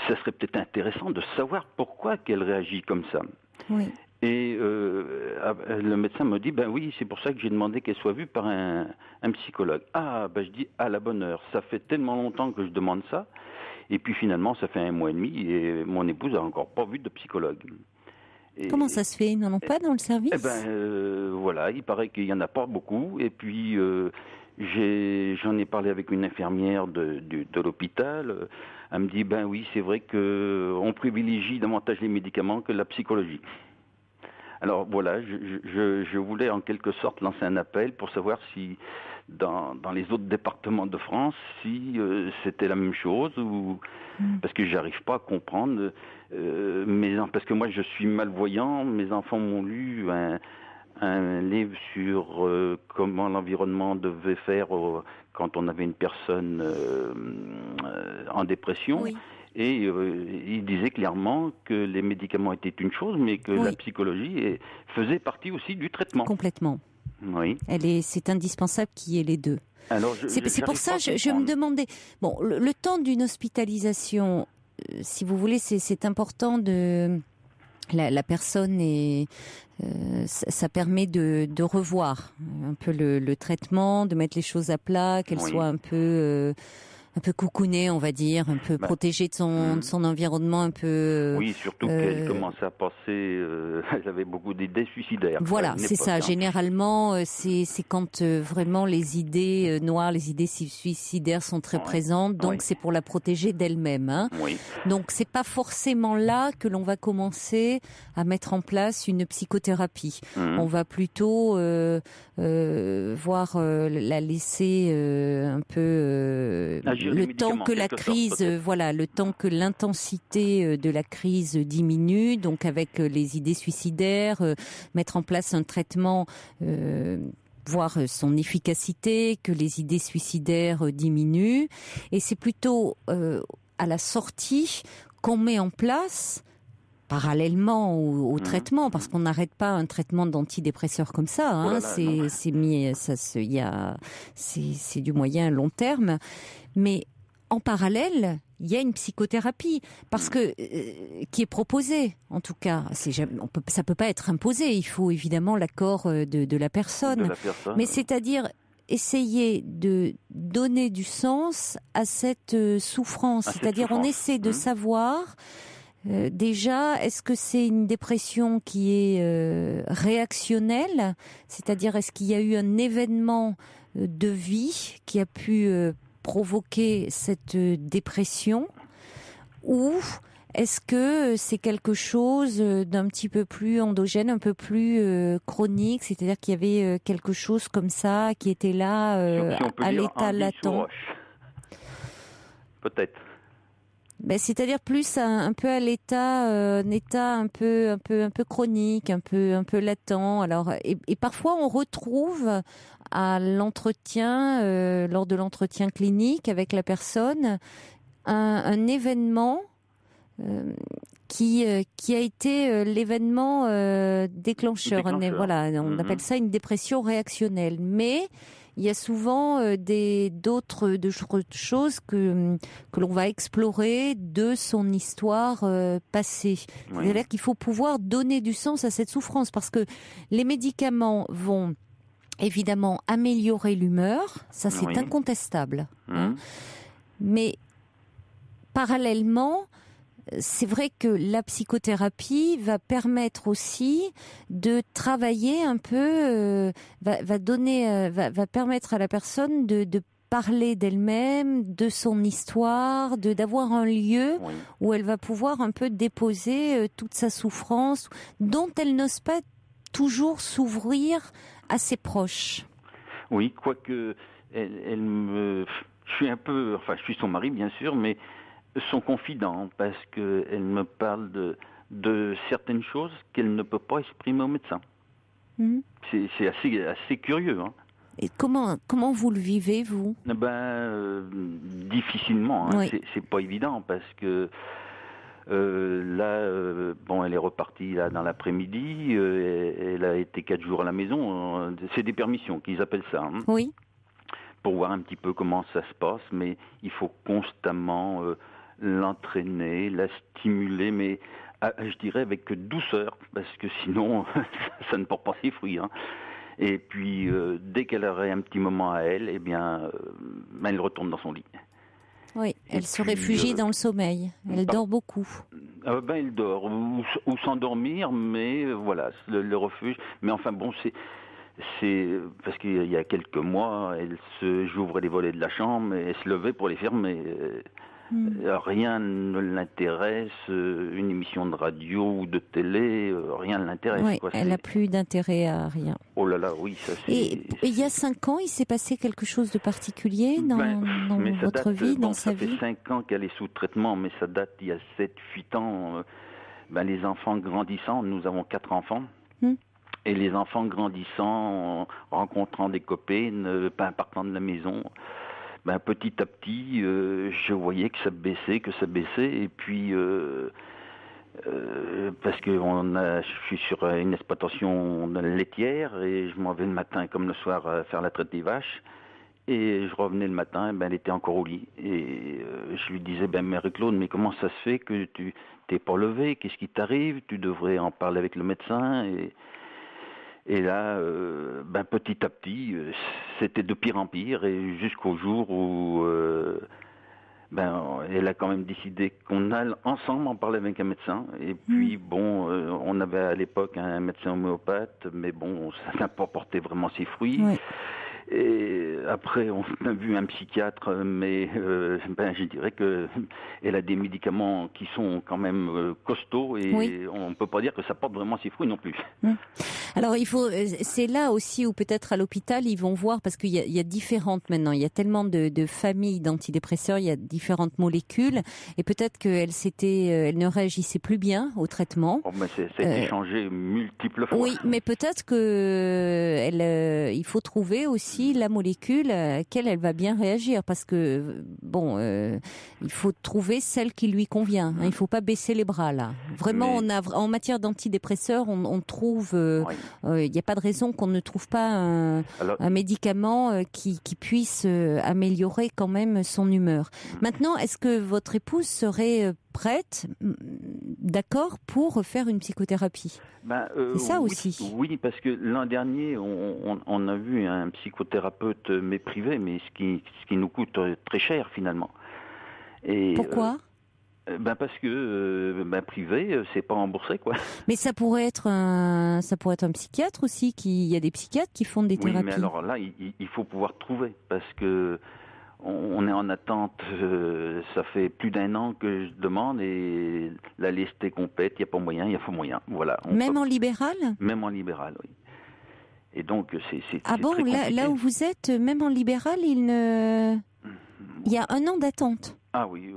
E: ça serait peut-être intéressant de savoir pourquoi qu'elle réagit comme ça.
A: Oui.
E: Et le médecin me dit, oui, c'est pour ça que j'ai demandé qu'elle soit vue par un psychologue. Je dis, à la bonne heure, ça fait tellement longtemps que je demande ça. Et puis finalement, ça fait 1 mois et demi et mon épouse n'a encore pas vu de psychologue.
A: Comment ça se fait? Ils n'en ont pas dans le service?
E: Voilà, il paraît qu'il n'y en a pas beaucoup. Et puis, j'en ai parlé avec une infirmière de l'hôpital. Elle me dit, oui, c'est vrai qu'on privilégie davantage les médicaments que la psychologie. Alors voilà, je voulais en quelque sorte lancer un appel pour savoir si dans les autres départements de France, si c'était la même chose, ou parce que j'arrive pas à comprendre. Parce que moi je suis malvoyant, mes enfants m'ont lu un livre sur comment l'environnement devait faire quand on avait une personne en dépression. Oui. Et il disait clairement que les médicaments étaient une chose, mais que la psychologie faisait partie aussi du traitement.
A: Complètement.
E: Oui.
A: C'est indispensable qu'il y ait les deux.
E: Alors,
A: c'est pour ça que je me demandais. Bon, le temps d'une hospitalisation, si vous voulez, c'est important de. La personne ça permet de revoir un peu le traitement, de mettre les choses à plat, qu'elle soit un peu coucounée, on va dire, un peu protégée de son environnement, un peu.
E: Oui, surtout qu'elle commençait à passer. Elle avait beaucoup d'idées suicidaires.
A: Voilà, c'est ça. Généralement, c'est quand vraiment les idées noires, les idées suicidaires sont très présentes. Donc c'est pour la protéger d'elle-même. Hein. Oui. Donc c'est pas forcément là que l'on va commencer à mettre en place une psychothérapie. On va plutôt la laisser un peu. Le temps que la crise, le temps que l'intensité de la crise diminue, donc avec les idées suicidaires, mettre en place un traitement, voir son efficacité, que les idées suicidaires diminuent, et c'est plutôt à la sortie qu'on met en place. Parallèlement au traitement, parce qu'on n'arrête pas un traitement d'antidépresseur comme ça. Hein, c'est du moyen à long terme, mais en parallèle, il y a une psychothérapie qui est proposée. En tout cas, ça peut pas être imposé. Il faut évidemment l'accord de la personne. Mais c'est-à-dire essayer de donner du sens à cette souffrance. C'est-à-dire, on essaie de savoir. Déjà, est-ce que c'est une dépression qui est réactionnelle? C'est-à-dire, est-ce qu'il y a eu un événement de vie qui a pu provoquer cette dépression? Ou est-ce que c'est quelque chose d'un petit peu plus endogène, un peu plus chronique? C'est-à-dire qu'il y avait quelque chose comme ça qui était là à l'état latent?
E: Peut-être.
A: C'est-à-dire plus un peu à l'état, un état un peu chronique, un peu latent. Alors, et parfois on retrouve à l'entretien, lors de l'entretien clinique avec la personne, un événement qui a été l'événement déclencheur. On appelle ça une dépression réactionnelle. Mais il y a souvent d'autres choses que l'on va explorer de son histoire passée. Oui. C'est-à-dire qu'il faut pouvoir donner du sens à cette souffrance, parce que les médicaments vont évidemment améliorer l'humeur, ça c'est incontestable. Hein. Mais parallèlement, c'est vrai que la psychothérapie va permettre aussi de travailler un peu, va permettre à la personne de parler d'elle-même, de son histoire, d'avoir un lieu où elle va pouvoir un peu déposer toute sa souffrance, dont elle n'ose pas toujours s'ouvrir à ses proches.
E: Oui, quoique je suis son mari bien sûr, mais son confident, parce qu'elle me parle de certaines choses qu'elle ne peut pas exprimer au médecin. C'est assez curieux. Hein.
A: Et comment vous le vivez, vous ?
E: Difficilement. Hein. Oui. C'est pas évident, parce que elle est repartie là dans l'après-midi. Elle a été 4 jours à la maison. C'est des permissions qu'ils appellent ça. Hein.
A: Oui.
E: Pour voir un petit peu comment ça se passe, mais il faut constamment l'entraîner, la stimuler, mais je dirais avec douceur, parce que sinon ça ne porte pas ses fruits. Hein. Et puis dès qu'elle aurait un petit moment à elle, elle retourne dans son lit.
A: Oui, elle se réfugie dans le sommeil. Elle dort beaucoup.
E: Elle dort, ou s'endormir, mais voilà, le refuge. Mais enfin bon, c'est parce qu'il y a quelques mois, j'ouvrais les volets de la chambre et elle se levait pour les fermer. Rien ne l'intéresse, une émission de radio ou de télé, rien ne l'intéresse.
A: Oui, elle n'a plus d'intérêt à rien.
E: Oh là là, oui, ça c'est...
A: Et il y a 5 ans, il s'est passé quelque chose de particulier dans votre vie, dans sa vie ?
E: Ça fait 5 ans qu'elle est sous traitement, mais ça date il y a 7-8 ans. Les enfants grandissant, nous avons 4 enfants. Et les enfants grandissant, rencontrant des copines, partant de la maison, petit à petit, je voyais que ça baissait, et puis parce que je suis sur une exploitation laitière et je m'en vais le matin comme le soir faire la traite des vaches, et je revenais le matin, elle était encore au lit, et je lui disais, Marie-Claude, mais comment ça se fait que tu t'es pas levée, qu'est-ce qui t'arrive, tu devrais en parler avec le médecin. Et là, petit à petit, c'était de pire en pire, et jusqu'au jour où elle a quand même décidé qu'on allait ensemble en parler avec un médecin. Et puis on avait à l'époque un médecin homéopathe, mais ça n'a pas porté vraiment ses fruits. Oui. Et après, on a vu un psychiatre, mais je dirais qu'elle a des médicaments qui sont quand même costauds, et on ne peut pas dire que ça porte vraiment ses fruits non plus.
A: Alors c'est là aussi où peut-être à l'hôpital ils vont voir, parce qu'il y a différentes maintenant, il y a tellement de familles d'antidépresseurs, il y a différentes molécules, et peut-être qu'elle ne réagissait plus bien au traitement.
E: Ça a été changé multiples fois.
A: Oui, mais peut-être que il faut trouver aussi la molécule à laquelle elle va bien réagir, parce que il faut trouver celle qui lui convient. Il ne faut pas baisser les bras là. Vraiment, en matière d'antidépresseurs, on trouve. Il n'y a pas de raison qu'on ne trouve pas un médicament qui puisse améliorer quand même son humeur. Maintenant, est-ce que votre épouse serait prête, d'accord, pour faire une psychothérapie? C'est ça aussi.
E: Oui, parce que l'an dernier, on a vu un psychothérapeute, mais privé, mais ce qui nous coûte très cher finalement. Et,
A: pourquoi?
E: Parce que privé, c'est pas remboursé, quoi.
A: Mais ça pourrait être un psychiatre aussi. Il y a des psychiatres qui font des thérapies.
E: Oui, mais alors là, il faut pouvoir trouver, parce que on est en attente. Ça fait plus d'1 an que je demande, et la liste est complète. Il n'y a pas moyen, il y a pas moyen. Voilà.
A: Même en libéral? Même
E: en libéral, oui. Et donc c'est
A: très compliqué. Là où vous êtes, même en libéral, il y a 1 an d'attente.
E: Ah oui.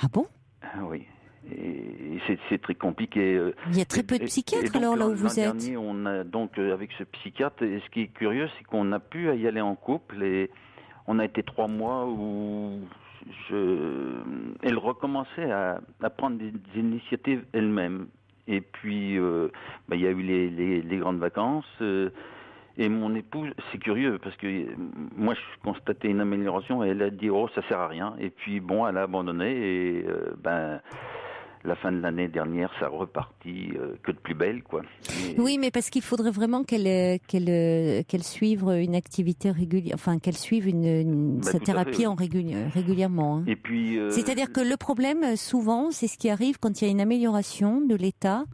A: Ah bon?
E: Oui. Et c'est très compliqué.
A: Il y a très peu de psychiatres alors là où vous êtes.
E: L'an dernier, on a donc avec ce psychiatre, et ce qui est curieux, c'est qu'on a pu y aller en couple et on a été 3 mois où elle recommençait à prendre des initiatives elle-même. Et puis il y a eu les grandes vacances. Et mon épouse, c'est curieux parce que moi je constatais une amélioration et elle a dit ça sert à rien. Et puis elle a abandonné et la fin de l'année dernière, ça repartit que de plus belle, quoi.
A: Oui, mais parce qu'il faudrait vraiment qu'elle suive une activité régulière, enfin qu'elle suive sa thérapie régulièrement. Hein.
E: Et puis,
A: c'est-à-dire que le problème, souvent, c'est ce qui arrive quand il y a une amélioration de l'état,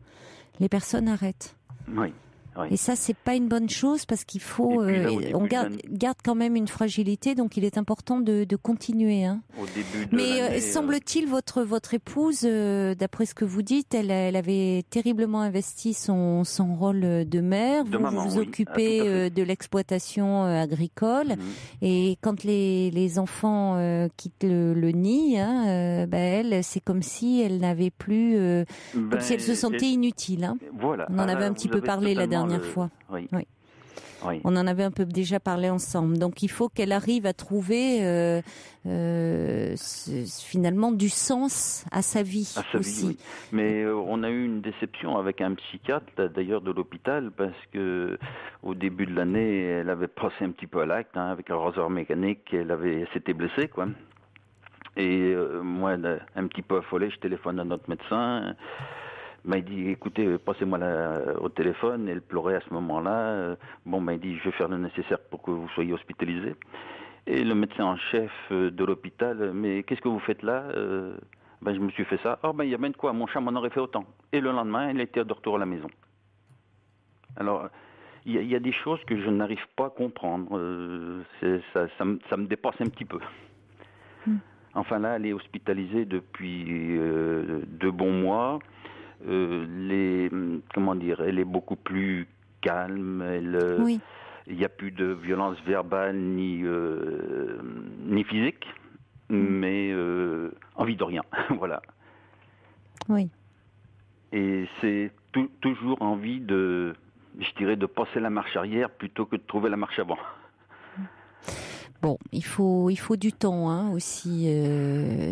A: les personnes arrêtent.
E: Oui. Oui.
A: Et ça, c'est pas une bonne chose parce qu'il faut, on garde quand même une fragilité, donc il est important de continuer. Hein.
E: Au début de
A: Mais semble-t-il, votre épouse, d'après ce que vous dites, elle avait terriblement investi son rôle de mère. Vous vous occupez de l'exploitation agricole, et quand les enfants quittent le nid, elle, c'est comme si elle n'avait plus, comme si elle se sentait inutile. Hein.
E: Voilà.
A: On en avait un petit peu parlé la dernière fois.
E: Oui.
A: On en avait un peu déjà parlé ensemble. Donc il faut qu'elle arrive à trouver finalement du sens à sa vie aussi.
E: Oui. Mais on a eu une déception avec un psychiatre d'ailleurs de l'hôpital parce que au début de l'année, elle avait passé un petit peu à l'acte avec un rasoir mécanique. Elle s'était blessée, quoi. Et moi, un petit peu affolé, je téléphone à notre médecin. Il dit, écoutez, passez-moi au téléphone. Elle pleurait à ce moment-là. Il dit, je vais faire le nécessaire pour que vous soyez hospitalisé. Et le médecin en chef de l'hôpital, mais qu'est-ce que vous faites là? Je me suis fait ça. Il y a bien de quoi, mon chat m'en aurait fait autant. Et le lendemain, elle était de retour à la maison. Alors, il y a des choses que je n'arrive pas à comprendre. Ça me dépasse un petit peu. Enfin là, elle est hospitalisée depuis 2 bons mois. Elle est beaucoup plus calme. Il n'y a plus de violence verbale ni physique, mais envie de rien, voilà.
A: Oui.
E: Et c'est toujours envie de passer la marche arrière plutôt que de trouver la marche avant.
A: Bon, il faut du temps aussi.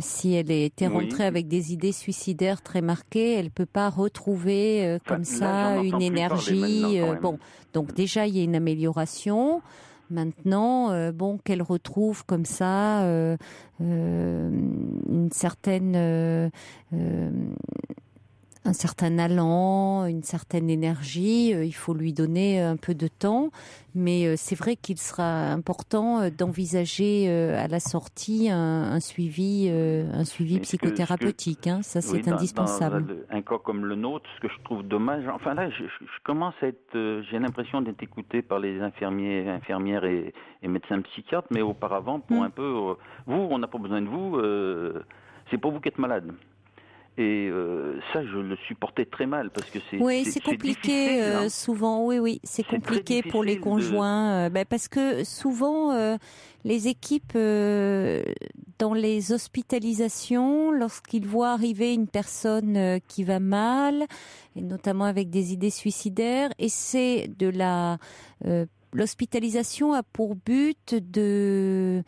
A: Si elle était rentrée avec des idées suicidaires très marquées, elle peut pas retrouver comme ça une énergie. Donc déjà il y a une amélioration. Maintenant, qu'elle retrouve comme ça une certaine un certain allant, une certaine énergie, il faut lui donner un peu de temps, mais c'est vrai qu'il sera important d'envisager à la sortie un suivi psychothérapeutique. Ça, c'est indispensable.
E: Dans un cas comme le nôtre, ce que je trouve dommage, enfin là, je commence à être, j'ai l'impression d'être écouté par les infirmières et médecins psychiatres, mais auparavant, pour un peu, vous, on n'a pas besoin de vous, c'est pas vous qui êtes malade. Et ça, je le supportais très mal parce que c'est
A: compliqué souvent. Oui, c'est compliqué pour les conjoints parce que souvent les équipes dans les hospitalisations, lorsqu'ils voient arriver une personne qui va mal, et notamment avec des idées suicidaires, essaient de l'hospitalisation a pour but de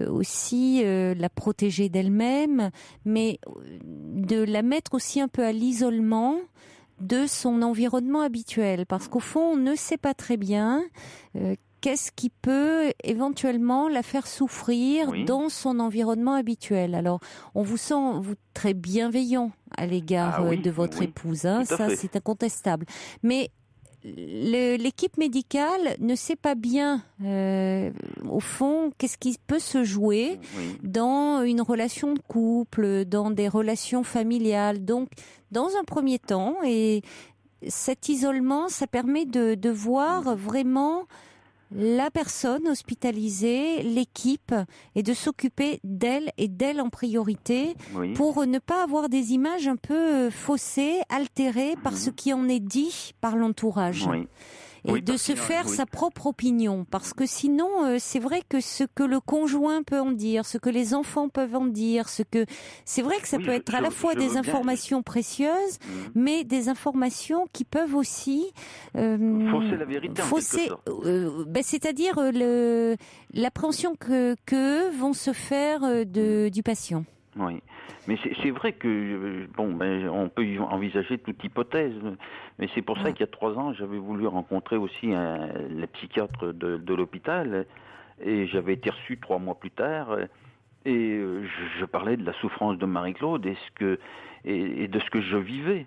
A: aussi la protéger d'elle-même, mais de la mettre aussi un peu à l'isolement de son environnement habituel, parce qu'au fond, on ne sait pas très bien qu'est-ce qui peut éventuellement la faire souffrir dans son environnement habituel. Alors, on vous sent, vous, très bienveillant à l'égard de votre épouse, ça c'est incontestable. Mais l'équipe médicale ne sait pas bien, au fond, qu'est-ce qui peut se jouer dans une relation de couple, dans des relations familiales. Donc, dans un premier temps, et cet isolement, ça permet de voir vraiment la personne hospitalisée, l'équipe, et de s'occuper d'elle et d'elle en priorité pour ne pas avoir des images un peu faussées, altérées par ce qui en est dit par l'entourage. et
E: Oui,
A: de se faire sa propre opinion, parce que sinon, c'est vrai que ce que le conjoint peut en dire, ce que les enfants peuvent en dire, c'est vrai que ça peut être à la fois des informations précieuses, mais des informations qui peuvent aussi
E: fausser la vérité.
A: C'est-à-dire l'appréhension que eux vont se faire du patient.
E: Oui, mais c'est vrai que on peut envisager toute hypothèse, mais c'est pour ça qu'il y a 3 ans, j'avais voulu rencontrer aussi le psychiatre de l'hôpital, et j'avais été reçu 3 mois plus tard, et je parlais de la souffrance de Marie-Claude et de ce que je vivais.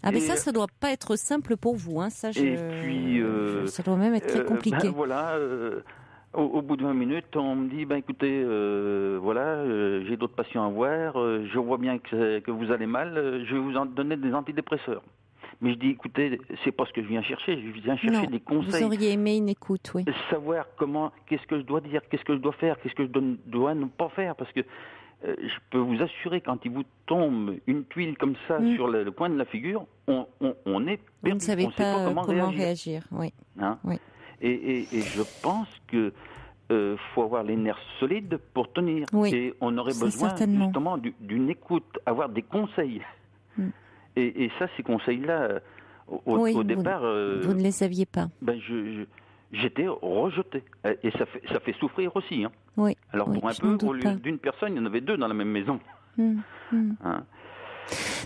A: Ah, mais ça doit pas être simple pour vous, hein. Ça doit même être très compliqué.
E: Au bout de 20 minutes, on me dit, écoutez, j'ai d'autres patients à voir, je vois bien que vous allez mal, je vais vous en donner des antidépresseurs. Mais je dis, écoutez, c'est pas ce que je viens chercher, je viens chercher des conseils.
A: Vous auriez aimé une écoute, oui.
E: Savoir qu'est-ce que je dois dire, qu'est-ce que je dois faire, qu'est-ce que je dois ne pas faire, parce que je peux vous assurer, quand il vous tombe une tuile comme ça sur le coin de la figure, on est perdu.
A: Vous ne savez pas comment réagir. Oui.
E: Hein?
A: Oui.
E: Et je pense que faut avoir les nerfs solides pour tenir.
A: Oui,
E: et on aurait besoin justement d'une écoute, avoir des conseils. Et ça, ces conseils-là, au départ,
A: vous ne les aviez pas.
E: J'étais rejeté. Et ça fait souffrir aussi. Hein.
A: Oui.
E: Alors pour un peu, au lieu d'une personne, il y en avait 2 dans la même maison. Hein?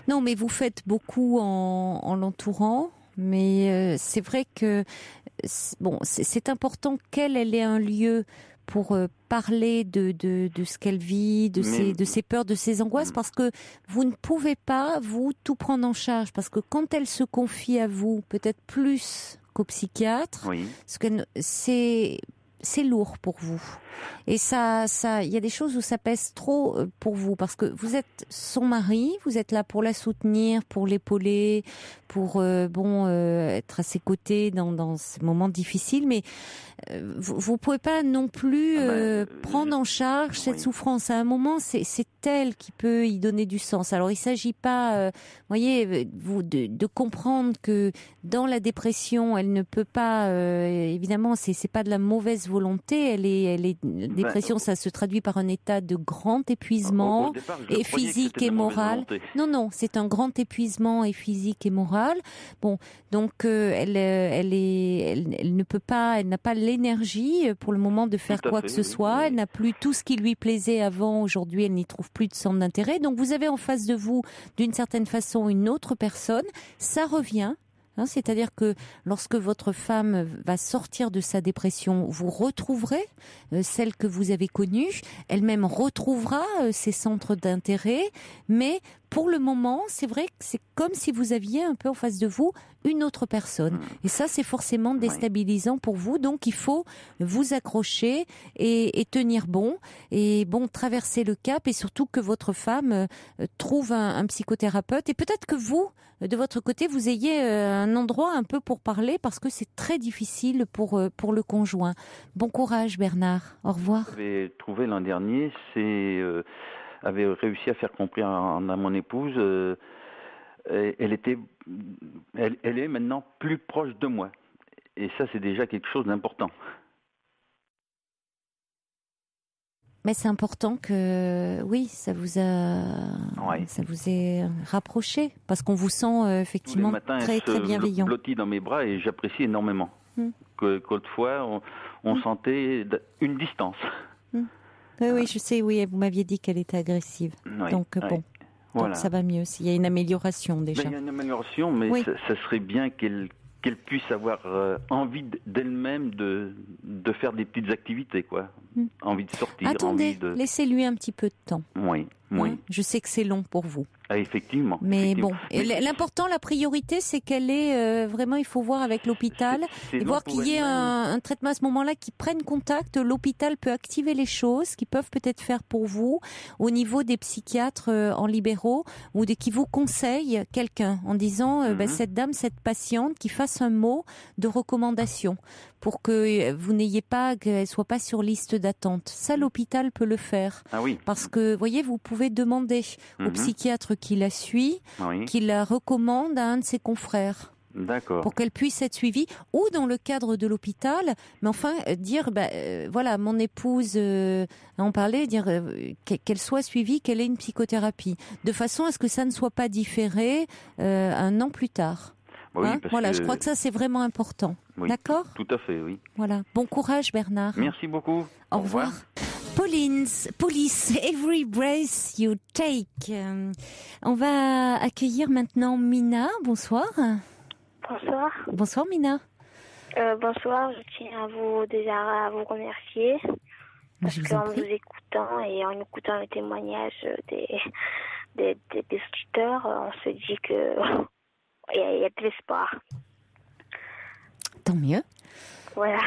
A: Non, mais vous faites beaucoup en l'entourant. Mais c'est vrai que c'est important qu'elle ait un lieu pour parler de ce qu'elle vit, de ses peurs, de ses angoisses, parce que vous ne pouvez pas, vous, tout prendre en charge. Parce que quand elle se confie à vous, peut-être plus qu'au psychiatre, c'est lourd pour vous. Et ça, il y a des choses où ça pèse trop pour vous, parce que vous êtes son mari, vous êtes là pour la soutenir, pour l'épauler, pour être à ses côtés dans ces moments difficiles, mais vous pouvez pas non plus prendre en charge cette souffrance. À un moment, c'est elle qui peut y donner du sens. Alors, il s'agit pas, voyez, de comprendre que dans la dépression, elle ne peut pas, évidemment, c'est pas de la mauvaise volonté. Elle est dépression, ça se traduit par un état de grand épuisement et physique et moral. Non, c'est un grand épuisement et physique et moral. Bon, donc elle ne peut pas, elle n'a pas l'énergie pour le moment de faire quoi que ce soit. Elle n'a plus tout ce qui lui plaisait avant. Aujourd'hui, elle n'y trouve plus de centre d'intérêt. Donc vous avez en face de vous, d'une certaine façon, une autre personne. Ça revient. C'est-à-dire que lorsque votre femme va sortir de sa dépression, vous retrouverez celle que vous avez connue. Elle-même retrouvera ses centres d'intérêt. Mais pour le moment, c'est vrai que c'est comme si vous aviez un peu en face de vous une autre personne. Et ça, c'est forcément déstabilisant pour vous. Donc, il faut vous accrocher et tenir bon. Et traverser le cap. Et surtout que votre femme trouve un psychothérapeute. Et peut-être que vous, de votre côté, vous ayez un endroit un peu pour parler, parce que c'est très difficile pour le conjoint. Bon courage, Bernard. Au revoir.
E: J'avais trouvé l'an dernier, avait réussi à faire comprendre à mon épouse, elle est maintenant plus proche de moi. Et ça, c'est déjà quelque chose d'important.
A: Mais c'est important que, ça vous ait rapproché, parce qu'on vous sent effectivement très très bienveillant.
E: Blotti dans mes bras, et j'apprécie énormément. Qu'autrefois, on sentait une distance.
A: Oui, je sais, vous m'aviez dit qu'elle était agressive. Donc donc ça va mieux. Il y a une amélioration déjà.
E: Il y a une amélioration, mais ça serait bien qu'elle puisse avoir envie d'elle-même de faire des petites activités, quoi. Envie de sortir.
A: Attendez, laissez-lui un petit peu de temps.
E: Oui.
A: Je sais que c'est long pour vous.
E: Ah, effectivement.
A: Mais l'important, la priorité, c'est qu'elle est vraiment, il faut voir avec l'hôpital et voir qu'il y ait un traitement à ce moment-là, qui prenne contact. L'hôpital peut activer les choses qu'ils peuvent peut-être faire pour vous au niveau des psychiatres en libéraux, ou qui vous conseillent quelqu'un en disant cette patiente qui fasse un mot de recommandation pour que vous n'ayez pas, qu'elle soit pas sur liste d'attente. Ça, l'hôpital peut le faire.
E: Ah oui.
A: Parce que, voyez, vous pouvez demander au psychiatre qui la suit, qui la recommande à un de ses confrères.
E: D'accord.
A: Pour qu'elle puisse être suivie, ou dans le cadre de l'hôpital, mais enfin dire, voilà, mon épouse, on parlait, dire qu'elle soit suivie, qu'elle ait une psychothérapie, de façon à ce que ça ne soit pas différé un an plus tard.
E: Oui,
A: voilà, je crois que ça c'est vraiment important.
E: Oui,
A: d'accord ?
E: Tout à fait, oui.
A: Voilà. Bon courage Bernard.
E: Merci beaucoup.
A: Au revoir. Police, every breath you take. On va accueillir maintenant Mina. Bonsoir.
F: Bonsoir.
A: Bonsoir Mina.
F: Bonsoir, je tiens à vous remercier parce qu'en vous écoutant et en écoutant les témoignages des auditeurs, on se dit que il y a de l'espoir.
A: Tant mieux.
F: Voilà.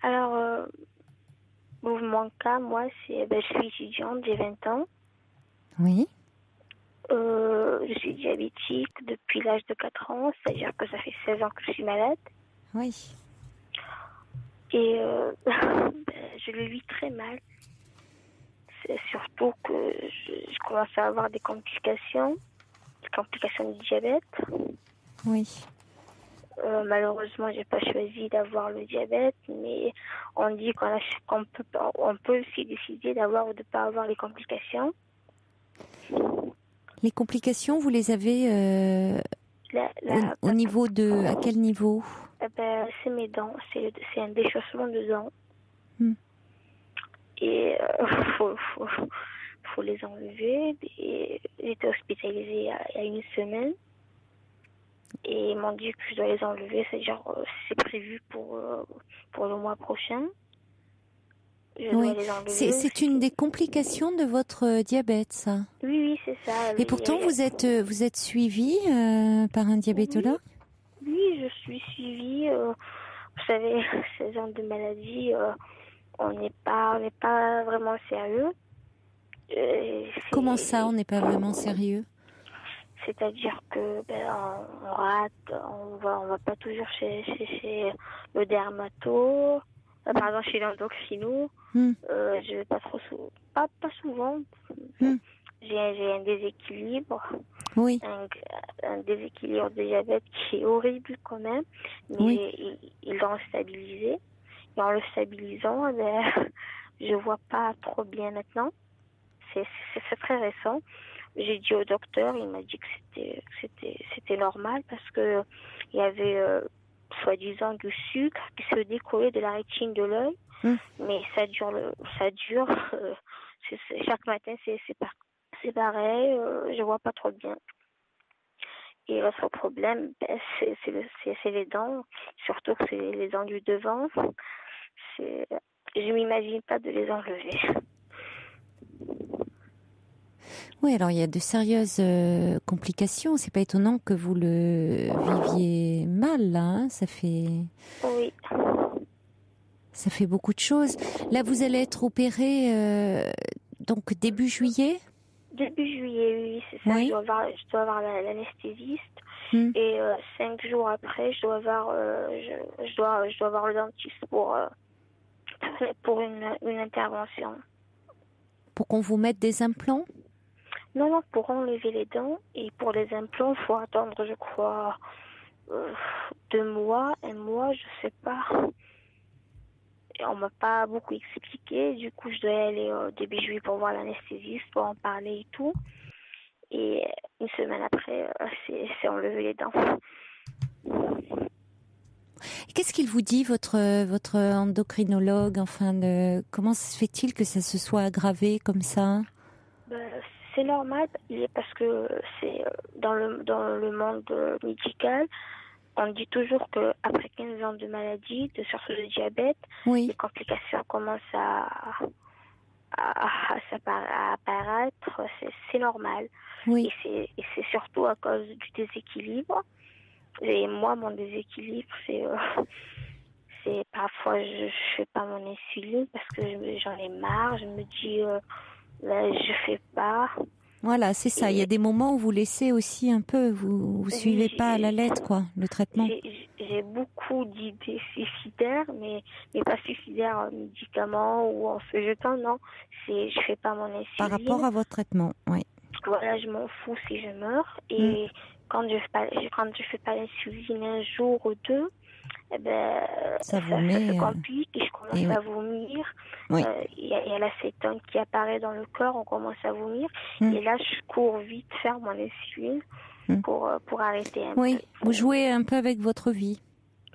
F: Alors, mon cas, moi, je suis étudiante, j'ai 20 ans.
A: Oui.
F: Je suis diabétique depuis l'âge de 4 ans, c'est-à-dire que ça fait 16 ans que je suis malade.
A: Oui.
F: Et je le vis très mal. C'est surtout que je commence à avoir des complications du diabète.
A: Oui.
F: Malheureusement, j'ai pas choisi d'avoir le diabète, mais on dit qu'on peut aussi décider d'avoir ou de pas avoir les complications.
A: Les complications, vous les avez au niveau de... À quel niveau ?
F: C'est mes dents. C'est un déchaussement de dents. Et faut les enlever. Et j'étais hospitalisée il y a une semaine. Et ils m'ont dit que je dois les enlever. C'est-à-dire, c'est prévu pour le mois prochain. Je dois les enlever.
A: C'est une des complications de votre diabète, ça.
F: Oui, c'est ça.
A: Et pourtant, vous êtes suivie par un diabétologue ?
F: Oui, je suis suivie. Vous savez, 16 ans de maladie, on n'est pas vraiment sérieux.
A: Comment ça, on n'est pas vraiment sérieux ?
F: C'est-à-dire que on rate, on va pas toujours chez le dermato, pardon, chez l'endocrino. Je vais pas trop pas souvent. J'ai un déséquilibre.
A: Oui.
F: Un déséquilibre de diabète qui est horrible quand même, mais ils l'ont stabilisé. Et en le stabilisant, je vois pas trop bien maintenant. C'est très récent. J'ai dit au docteur, il m'a dit que c'était normal parce que il y avait soi-disant du sucre qui se décollait de la rétine de l'œil, mais ça dure. Chaque matin c'est pareil, je vois pas trop bien. Et l'autre problème, c'est les dents, surtout que c'est les dents du devant. Je m'imagine pas de les enlever.
A: Oui, alors il y a de sérieuses complications. C'est pas étonnant que vous le viviez mal, là. Hein, ça fait.
F: Oui.
A: Ça fait beaucoup de choses. Là, vous allez être opéré donc début juillet.
F: Début juillet, oui, c'est ça.
A: Oui.
F: Je dois avoir l'anesthésiste. Et 5 jours après, je dois avoir le dentiste pour une intervention.
A: Pour qu'on vous mette des implants ?
F: Non, pour enlever les dents. Et pour les implants, il faut attendre, je crois, 2 mois, 1 mois, je sais pas. Et on m'a pas beaucoup expliqué. Du coup, je dois aller début juillet pour voir l'anesthésiste, pour en parler et tout. Et une semaine après, c'est enlever les dents.
A: Qu'est-ce qu'il vous dit, votre endocrinologue, comment se fait-il que ça se soit aggravé comme ça ?
F: C'est normal, parce que c'est dans le monde médical, on dit toujours qu'après 15 ans de maladie, surtout de diabète, les complications commencent à apparaître, c'est normal.
A: Oui.
F: Et c'est surtout à cause du déséquilibre. Et moi, mon déséquilibre, c'est parfois je fais pas mon insuline parce que j'en ai marre. Je me dis, je fais pas.
A: Voilà, c'est ça. Il y a des moments où vous laissez aussi un peu, vous suivez pas à la lettre, quoi, le traitement.
F: J'ai beaucoup d'idées suicidaires, mais pas suicidaires médicaments ou en se jetant, non. Je fais pas mon insuline.
A: Par rapport à votre traitement, oui.
F: Voilà, je m'en fous si je meurs. Et quand je fais pas l'insuline un jour ou deux, eh ben,
A: ça
F: se complique et je commence à vomir.
A: Oui.
F: Il y a l'acétone qui apparaît dans le corps, on commence à vomir. Et là, je cours vite faire mon insuline pour arrêter un peu.
A: Oui, vous jouez un peu avec votre vie.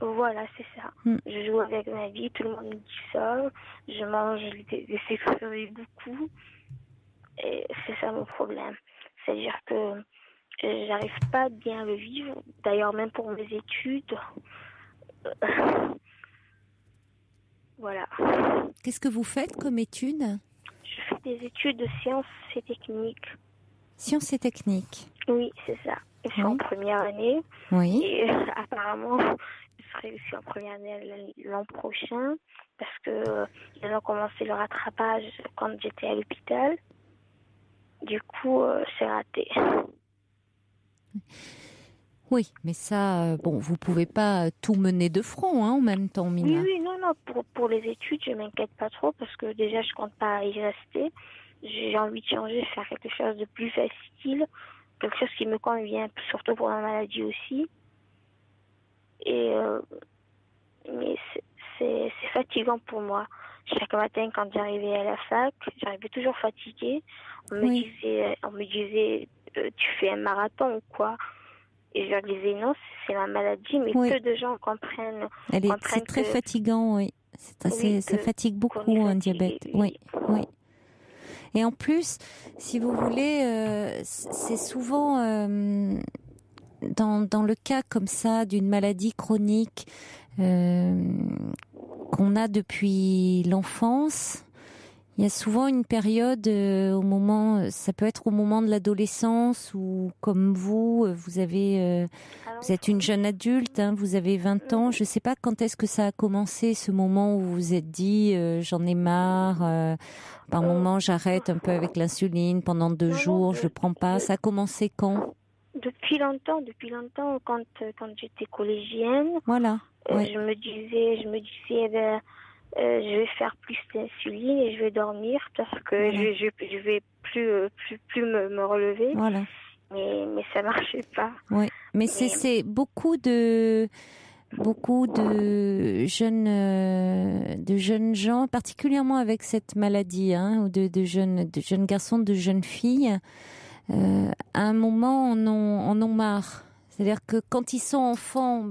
F: Voilà, c'est ça. Je joue avec ma vie, tout le monde me dit ça. Je mange des sucreries beaucoup. Et c'est ça mon problème. C'est-à-dire que j'arrive pas à bien le vivre. D'ailleurs, même pour mes études. Voilà.
A: Qu'est-ce que vous faites comme études?
F: Je fais des études de sciences et techniques.
A: Sciences et techniques.
F: Oui, c'est ça. Je suis en première année.
A: Oui.
F: Et apparemment, je serai aussi en première année l'an prochain parce que ils ont commencé le rattrapage quand j'étais à l'hôpital. Du coup, c'est raté.
A: Oui, mais ça, bon, vous pouvez pas tout mener de front, en même temps, Mina.
F: Oui, non, pour les études, je m'inquiète pas trop parce que déjà, je compte pas y rester. J'ai envie de changer, faire quelque chose de plus facile, quelque chose qui me convient, surtout pour la maladie aussi. Et mais c'est fatigant pour moi. Chaque matin, quand j'arrivais à la fac, j'arrivais toujours fatiguée. On me disait, tu fais un marathon ou quoi? Et je leur disais non, c'est la maladie, mais peu de gens comprennent.
A: C'est très fatigant, oui. Ça fatigue beaucoup un diabète. Oui. Et en plus, si vous voulez, c'est souvent dans le cas comme ça d'une maladie chronique qu'on a depuis l'enfance. Il y a souvent une période ça peut être au moment de l'adolescence où, comme vous êtes une jeune adulte, vous avez 20 ans. Je ne sais pas quand est-ce que ça a commencé, ce moment où vous vous êtes dit j'en ai marre, par moment j'arrête un peu avec l'insuline, pendant 2 jours je ne le prends pas. Ça a commencé quand?
F: Depuis longtemps, quand j'étais collégienne.
A: Voilà.
F: Je me disais je vais faire plus d'insuline et je vais dormir parce que je vais plus me relever.
A: Voilà.
F: Mais ça marchait pas.
A: Oui, mais c'est beaucoup de jeunes gens, particulièrement avec cette maladie, ou de jeunes garçons, de jeunes filles, à un moment en ont marre. C'est-à-dire que quand ils sont enfants,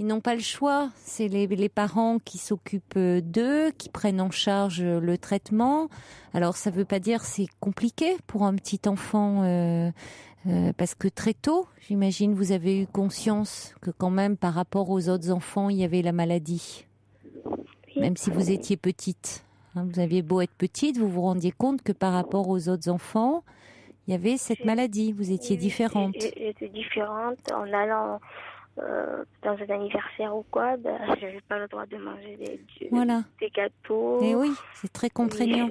A: ils n'ont pas le choix. C'est les parents qui s'occupent d'eux, qui prennent en charge le traitement. Alors ça veut pas dire c'est compliqué pour un petit enfant, parce que très tôt, j'imagine, vous avez eu conscience que quand même par rapport aux autres enfants, il y avait la maladie. Même si vous étiez petite. Vous aviez beau être petite, vous vous rendiez compte que par rapport aux autres enfants, il y avait cette maladie. Vous étiez différente.
F: J'étais différente en allant dans un anniversaire ou quoi, j'avais pas le droit de manger des gâteaux.
A: Et oui, c'est très contraignant.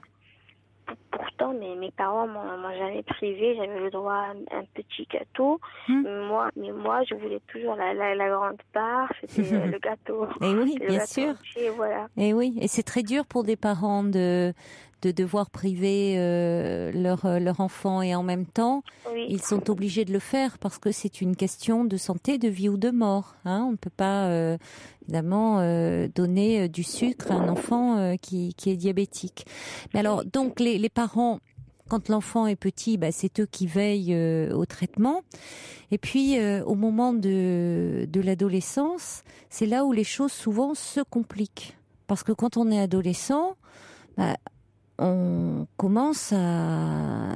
F: Pourtant, mes parents m'ont jamais privé, j'avais le droit à un petit gâteau. Mais moi, je voulais toujours la grande part, c'était le gâteau.
A: Et oui, bien sûr.
F: Entier, voilà.
A: Et oui, et c'est très dur pour des parents de devoir priver leur enfant, et en même temps, ils sont obligés de le faire parce que c'est une question de santé, de vie ou de mort. On ne peut pas évidemment donner du sucre à un enfant qui est diabétique. Mais alors, donc les parents, quand l'enfant est petit, c'est eux qui veillent au traitement. Et puis, au moment de l'adolescence, c'est là où les choses souvent se compliquent. Parce que quand on est adolescent, on commence à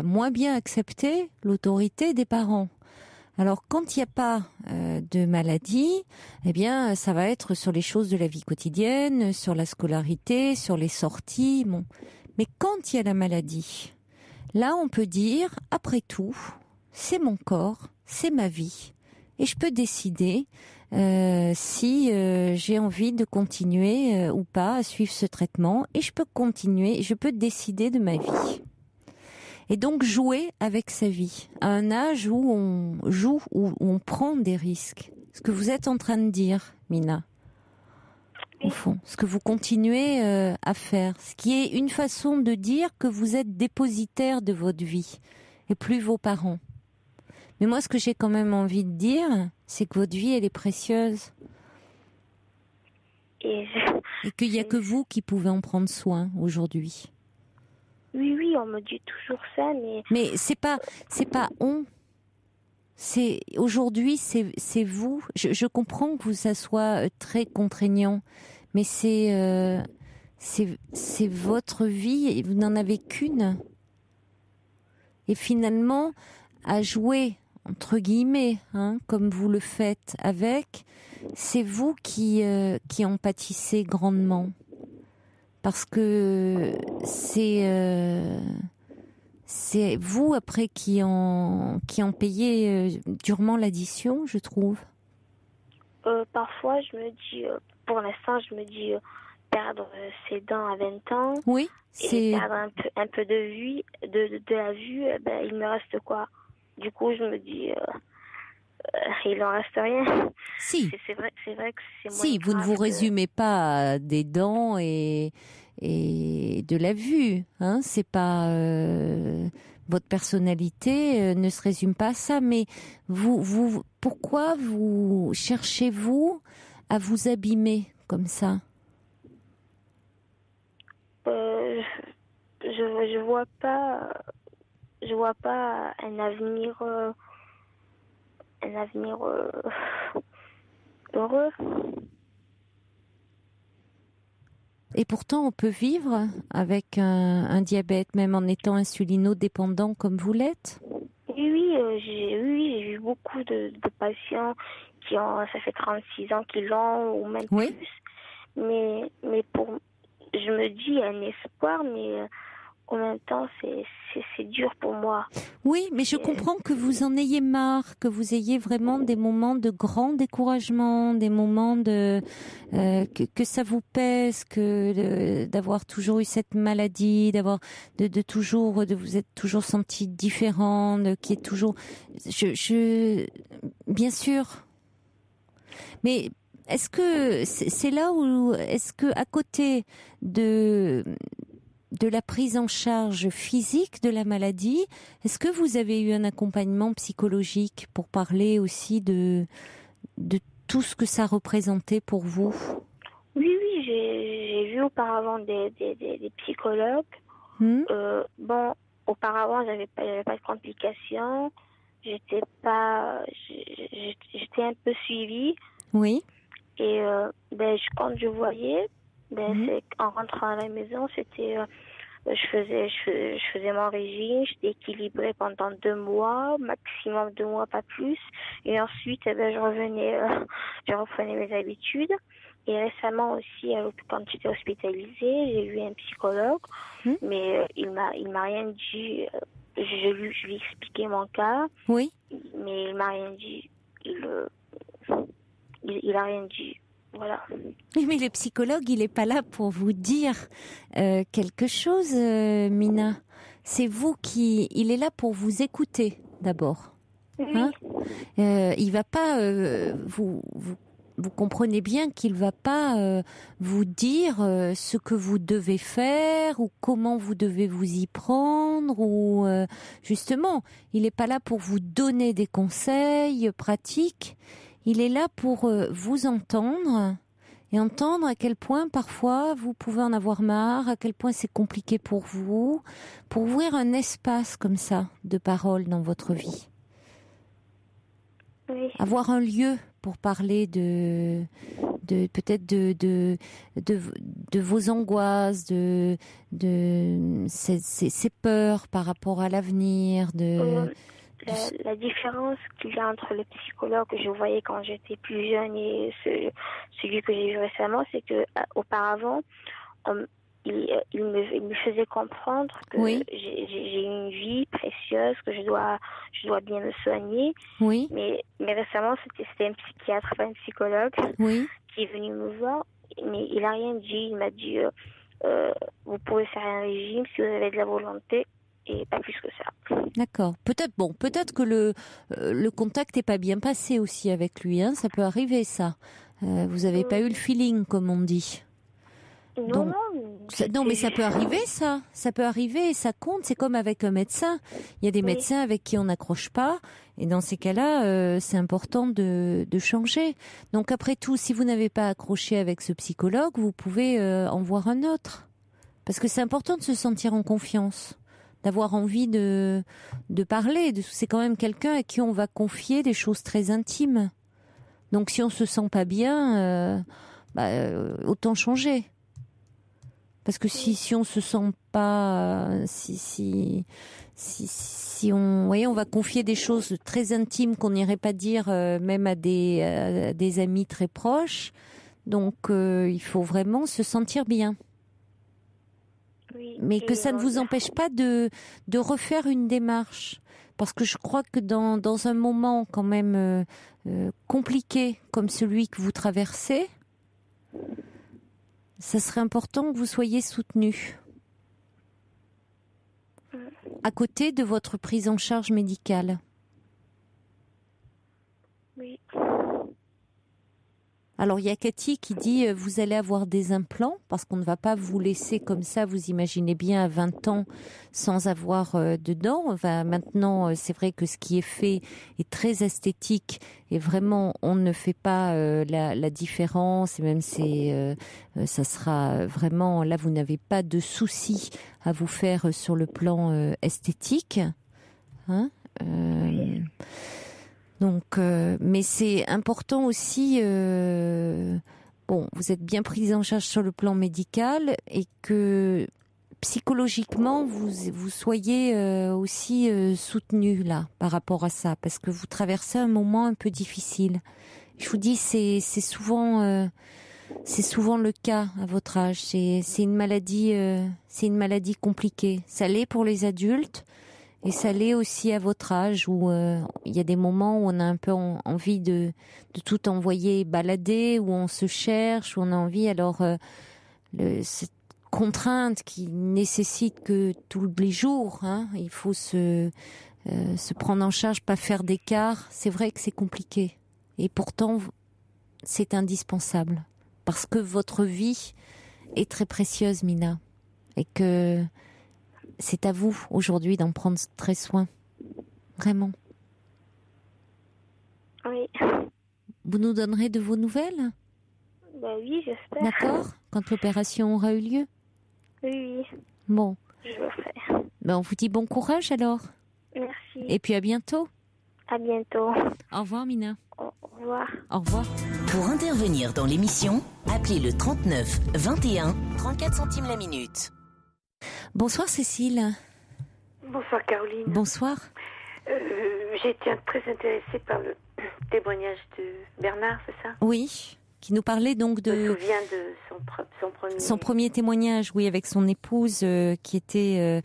A: moins bien accepter l'autorité des parents. Alors, quand il n'y a pas de maladie, eh bien, ça va être sur les choses de la vie quotidienne, sur la scolarité, sur les sorties. Bon. Mais quand il y a la maladie, là, on peut dire, après tout, c'est mon corps, c'est ma vie, et je peux décider si j'ai envie de continuer ou pas à suivre ce traitement, et je peux décider de ma vie. Et donc jouer avec sa vie, à un âge où on joue, où on prend des risques. Ce que vous êtes en train de dire, Mina, au fond, ce que vous continuez à faire, ce qui est une façon de dire que vous êtes dépositaire de votre vie, et plus vos parents. Mais moi, ce que j'ai quand même envie de dire, c'est que votre vie, elle est précieuse.
F: Et
A: qu'il n'y a que vous qui pouvez en prendre soin aujourd'hui.
F: Oui, on me dit toujours ça,
A: mais c'est pas on. C'est aujourd'hui, c'est vous. Je comprends que ça soit très contraignant, mais c'est votre vie et vous n'en avez qu'une. Et finalement, à jouer entre guillemets, comme vous le faites avec, c'est vous qui en pâtissez grandement, parce que c'est vous après qui en payez durement l'addition, je trouve.
F: Parfois, je me dis, pour l'instant, perdre ses dents à 20 ans,
A: oui,
F: et perdre un peu de vue, de la vue, il me reste quoi? Du coup, je me dis, il en reste rien.
A: Si.
F: C'est vrai que c'est moins
A: si, vous ne vous résumez pas à des dents et de la vue, c'est pas votre personnalité ne se résume pas à ça, mais pourquoi vous cherchez-vous à vous abîmer comme ça?
F: Je vois pas un avenir heureux.
A: Et pourtant, on peut vivre avec un diabète, même en étant insulino-dépendant comme vous l'êtes.
F: Oui, j'ai vu beaucoup de patients qui ont, ça fait 36 ans qu'ils l'ont, ou même plus. Mais je me dis, il y a un espoir, mais en même temps, c'est dur pour moi.
A: Oui, mais je comprends que vous en ayez marre, que vous ayez vraiment des moments de grand découragement, des moments que ça vous pèse, d'avoir toujours eu cette maladie, de vous être toujours senti différent, qui est toujours, bien sûr. Mais est-ce que c'est là où, est-ce que à côté de la prise en charge physique de la maladie, est-ce que vous avez eu un accompagnement psychologique pour parler aussi de tout ce que ça représentait pour vous?
F: Oui, j'ai vu auparavant des psychologues. Auparavant, j'avais pas de complications. J'étais un peu suivie.
A: Oui.
F: Et quand je voyais, c'est en rentrant à la maison, c'était je faisais mon régime, j'étais équilibrée pendant 2 mois, maximum 2 mois, pas plus. Et ensuite, je reprenais mes habitudes. Et récemment aussi, quand j'étais hospitalisée, j'ai vu un psychologue, mais il m'a rien dit. Je lui ai expliqué mon cas.
A: Oui.
F: Mais il m'a rien dit. Il a rien dit. Voilà.
A: Mais le psychologue, il n'est pas là pour vous dire quelque chose, Mina. C'est vous il est là pour vous écouter d'abord. Il va pas vous comprenez bien qu'il va pas vous dire ce que vous devez faire ou comment vous devez vous y prendre ou justement, il n'est pas là pour vous donner des conseils pratiques. Il est là pour vous entendre et entendre à quel point parfois vous pouvez en avoir marre, à quel point c'est compliqué pour vous, pour ouvrir un espace comme ça de parole dans votre vie.
F: Oui.
A: Avoir un lieu pour parler peut-être de vos angoisses, de ces peurs par rapport à l'avenir,
F: La différence qu'il y a entre le psychologue que je voyais quand j'étais plus jeune et celui que j'ai vu récemment, c'est que auparavant, il me faisait comprendre que j'ai une vie précieuse, que je dois bien me soigner.
A: Oui.
F: Mais récemment, c'était un psychiatre, pas un psychologue, qui est venu me voir, mais il n'a rien dit. Il m'a dit vous pouvez faire un régime si vous avez de la volonté. Et pas plus que ça.
A: D'accord. Peut-être que le contact n'est pas bien passé aussi avec lui. Ça peut arriver, ça. Vous n'avez pas eu le feeling, comme on dit.
F: Non.
A: Non, mais ça peut arriver, ça. Ça peut arriver et ça compte. C'est comme avec un médecin. Il y a des médecins avec qui on n'accroche pas. Et dans ces cas-là, c'est important de changer. Donc après tout, si vous n'avez pas accroché avec ce psychologue, vous pouvez en voir un autre. Parce que c'est important de se sentir en confiance, d'avoir envie de parler. C'est quand même quelqu'un à qui on va confier des choses très intimes. Donc si on se sent pas bien, autant changer. Parce que si on se sent pas, si on, voyez, on va confier des choses très intimes qu'on n'irait pas dire même à des amis très proches. Donc il faut vraiment se sentir bien.
F: Oui,
A: Mais que ça ne vous empêche pas de refaire une démarche. Parce que je crois que dans un moment quand même compliqué comme celui que vous traversez, ça serait important que vous soyez soutenu. À côté de votre prise en charge médicale.
F: Oui.
A: Alors il y a Cathy qui dit vous allez avoir des implants parce qu'on ne va pas vous laisser comme ça, vous imaginez bien à 20 ans sans avoir de dents. Enfin, maintenant c'est vrai que ce qui est fait est très esthétique et vraiment on ne fait pas la différence et même ça sera vraiment là vous n'avez pas de souci à vous faire sur le plan esthétique. Hein Donc, mais c'est important aussi. Bon, vous êtes bien prise en charge sur le plan médical et que psychologiquement vous soyez aussi soutenu là par rapport à ça, parce que vous traversez un moment un peu difficile. Je vous dis, c'est souvent le cas à votre âge. C'est une maladie compliquée. Ça l'est pour les adultes. Et ça l'est aussi à votre âge où il y a des moments où on a un peu envie de tout envoyer balader, où on se cherche, où on a envie. Alors, cette contrainte qui nécessite que tous les jours, il faut se prendre en charge, pas faire d'écart, c'est vrai que c'est compliqué. Et pourtant, c'est indispensable. Parce que votre vie est très précieuse, Mina. Et que c'est à vous, aujourd'hui, d'en prendre très soin. Vraiment.
F: Oui.
A: Vous nous donnerez de vos nouvelles ?
F: Ben oui, j'espère.
A: D'accord ? Quand l'opération aura eu lieu ?
F: Oui.
A: Bon.
F: Je le ferai.
A: Ben, on vous dit bon courage, alors.
F: Merci.
A: Et puis à bientôt.
F: À bientôt.
A: Au revoir, Mina.
F: Au revoir.
A: Au revoir.
B: Pour intervenir dans l'émission, appelez le 39 21 34 centimes la minute.
A: Bonsoir, Cécile.
G: Bonsoir, Caroline.
A: Bonsoir.
G: J'ai été très intéressée par le témoignage de Bernard, c'est ça ?
A: Oui, qui nous parlait donc
G: Je me souviens de
A: son premier témoignage, oui, avec son épouse qui était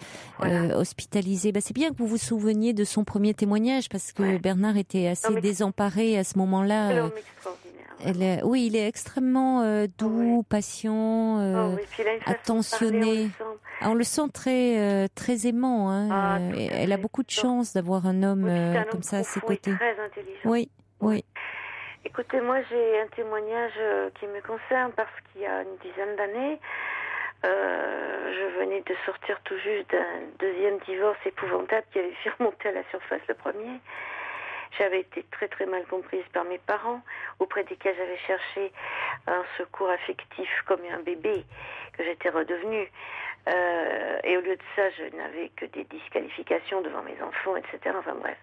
A: hospitalisée. C'est bien que vous vous souveniez de son premier témoignage parce que Bernard était assez désemparé à ce moment-là.
G: C'est l'homme extraordinaire.
A: Oui, il est extrêmement doux, patient, attentionné. On le sent très très aimant. Elle a beaucoup de chance d'avoir un homme comme ça à ses côtés.
G: Très intelligent.
A: Oui, oui.
G: Écoutez, moi j'ai un témoignage qui me concerne parce qu'il y a une dizaine d'années, je venais de sortir tout juste d'un deuxième divorce épouvantable qui avait fait remonter à la surface le premier. J'avais été très très mal comprise par mes parents, auprès desquels j'avais cherché un secours affectif comme un bébé que j'étais redevenue. Et au lieu de ça, je n'avais que des disqualifications devant mes enfants, etc. Enfin bref.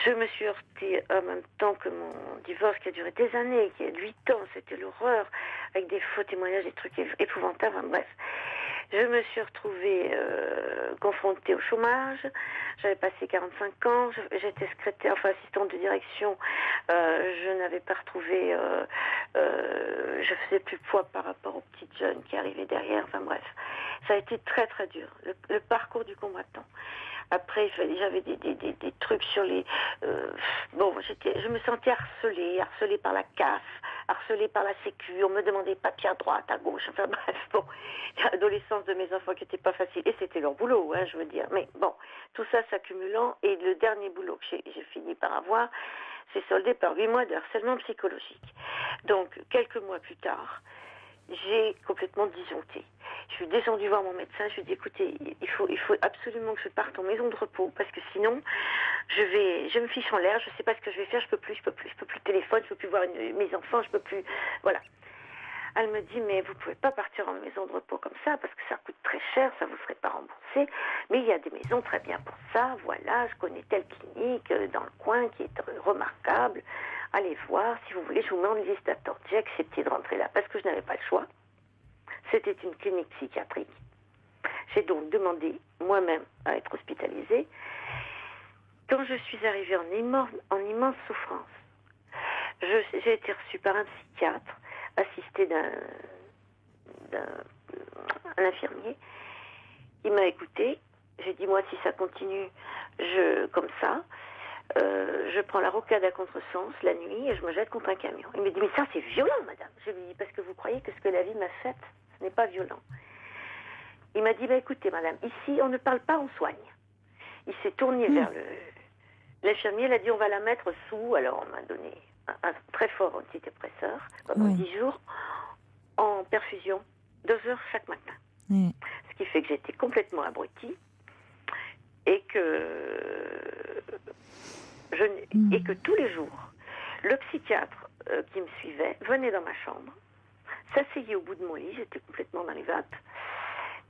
G: Je me suis heurtée en même temps que mon divorce qui a duré des années, qui a 8 ans, c'était l'horreur, avec des faux témoignages, des trucs épouvantables, enfin bref. Je me suis retrouvée confrontée au chômage. J'avais passé 45 ans. J'étais secrétaire, assistante de direction. Je n'avais pas retrouvé... je faisais plus poids par rapport aux petites jeunes qui arrivaient derrière. Enfin bref, ça a été très très dur. Le parcours du combattant. Après, j'avais des trucs sur les... je me sentais harcelée par la CAF, harcelée par la Sécu, on me demandait papier à droite, à gauche, enfin bref, bon, l'adolescence de mes enfants qui n'était pas facile, et c'était leur boulot, je veux dire, mais bon, tout ça s'accumulant, et le dernier boulot que j'ai fini par avoir, s'est soldé par 8 mois de harcèlement psychologique. Donc, quelques mois plus tard, j'ai complètement disjoncté. Je suis descendue voir mon médecin, je lui ai dit, écoutez, il faut absolument que je parte en maison de repos, parce que sinon, je me fiche en l'air, je ne sais pas ce que je vais faire, je peux plus téléphone, je peux plus voir mes enfants, je peux plus, voilà. Elle me dit, mais vous pouvez pas partir en maison de repos comme ça, parce que ça coûte très cher, ça vous serait pas remboursé, mais il y a des maisons très bien pour ça, voilà, je connais telle clinique dans le coin qui est remarquable, allez voir, si vous voulez, je vous mets en liste d'attente. J'ai accepté de rentrer là, parce que je n'avais pas le choix. C'était une clinique psychiatrique. J'ai donc demandé moi-même à être hospitalisée. Quand je suis arrivée en immense souffrance, j'ai été reçue par un psychiatre, assisté d'un infirmier. Il m'a écoutée. J'ai dit, moi, si ça continue comme ça, je prends la rocade à contresens la nuit et je me jette contre un camion. Il m'a dit, mais ça, c'est violent, madame. Je lui ai dit, parce que vous croyez que ce que la vie m'a fait, ce n'est pas violent. Il m'a dit, écoutez, madame, ici, on ne parle pas, on soigne. Il s'est tourné vers l'infirmier, il a dit, on va la mettre sous, alors on m'a donné un très fort antidépresseur pendant 10 jours, en perfusion, 2 heures chaque matin. Ce qui fait que j'étais complètement abrutie et que tous les jours, le psychiatre qui me suivait venait dans ma chambre, s'asseyait au bout de mon lit, j'étais complètement dans les vapes,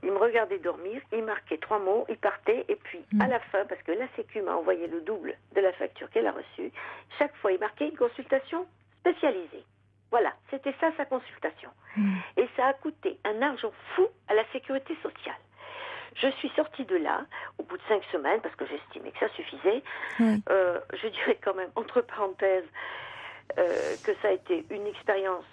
G: il me regardait dormir, il marquait 3 mots, il partait, et puis à la fin, parce que la Sécu m'a envoyé le double de la facture qu'elle a reçue, chaque fois il marquait une consultation spécialisée. Voilà, c'était ça sa consultation. Et ça a coûté un argent fou à la sécurité sociale. Je suis sortie de là, au bout de 5 semaines, parce que j'estimais que ça suffisait. Je dirais quand même, entre parenthèses, que ça a été une expérience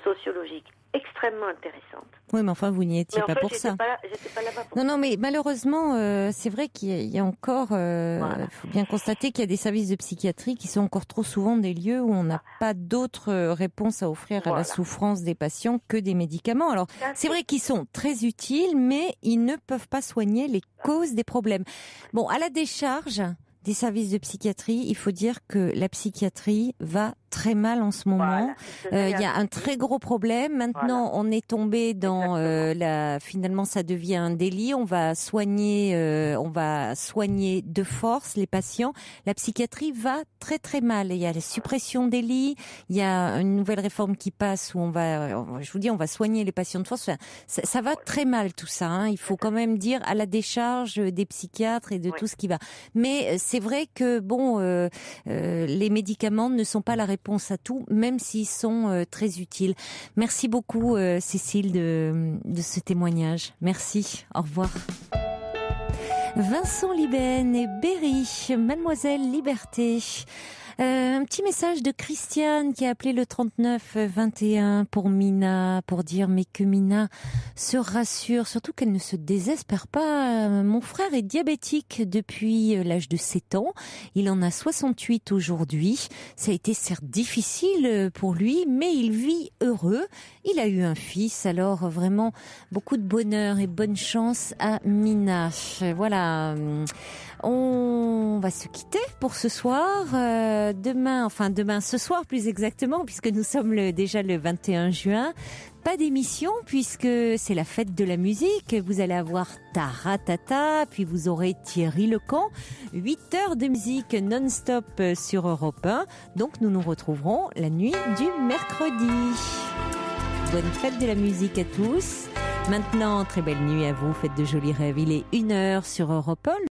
G: sociologique extrêmement intéressante.
A: Oui, mais enfin, vous n'y étiez pas pour ça.
G: J'étais pas là-bas pour
A: ça. Non, mais malheureusement, c'est vrai qu'il y a encore, il faut bien constater qu'il y a des services de psychiatrie qui sont encore trop souvent des lieux où on n'a pas d'autres réponses à offrir à la souffrance des patients que des médicaments. Alors, c'est vrai qu'ils sont très utiles, mais ils ne peuvent pas soigner les causes des problèmes. Bon, à la décharge des services de psychiatrie, il faut dire que la psychiatrie va très mal en ce moment. Il y a un très gros problème. Maintenant, on est tombé dans finalement, ça devient un délit. On va soigner de force les patients. La psychiatrie va très très mal. Il y a la suppression des lits. Il y a une nouvelle réforme qui passe où on va soigner les patients de force. Enfin, ça va très mal tout ça. Hein. Il faut quand même dire à la décharge des psychiatres et de tout ce qui va. Mais c'est vrai que les médicaments ne sont pas la réponse à tout, même s'ils sont très utiles. Merci beaucoup Cécile de ce témoignage. Merci, au revoir. Vincent Libène et Berry, Mademoiselle Liberté. Un petit message de Christiane qui a appelé le 3921 pour Mina, pour dire mais que Mina se rassure, surtout qu'elle ne se désespère pas. Mon frère est diabétique depuis l'âge de 7 ans. Il en a 68 aujourd'hui. Ça a été certes difficile pour lui, mais il vit heureux. Il a eu un fils, alors vraiment beaucoup de bonheur et bonne chance à Mina. Voilà. On va se quitter pour ce soir. Demain, ce soir plus exactement, puisque nous sommes déjà le 21 juin. Pas d'émission puisque c'est la fête de la musique. Vous allez avoir Taratata, puis vous aurez Thierry Lecamp. 8 heures de musique non-stop sur Europe 1. Donc nous nous retrouverons la nuit du mercredi. Bonne fête de la musique à tous. Maintenant, très belle nuit à vous. Faites de jolis rêves. Il est 1h sur Europe 1.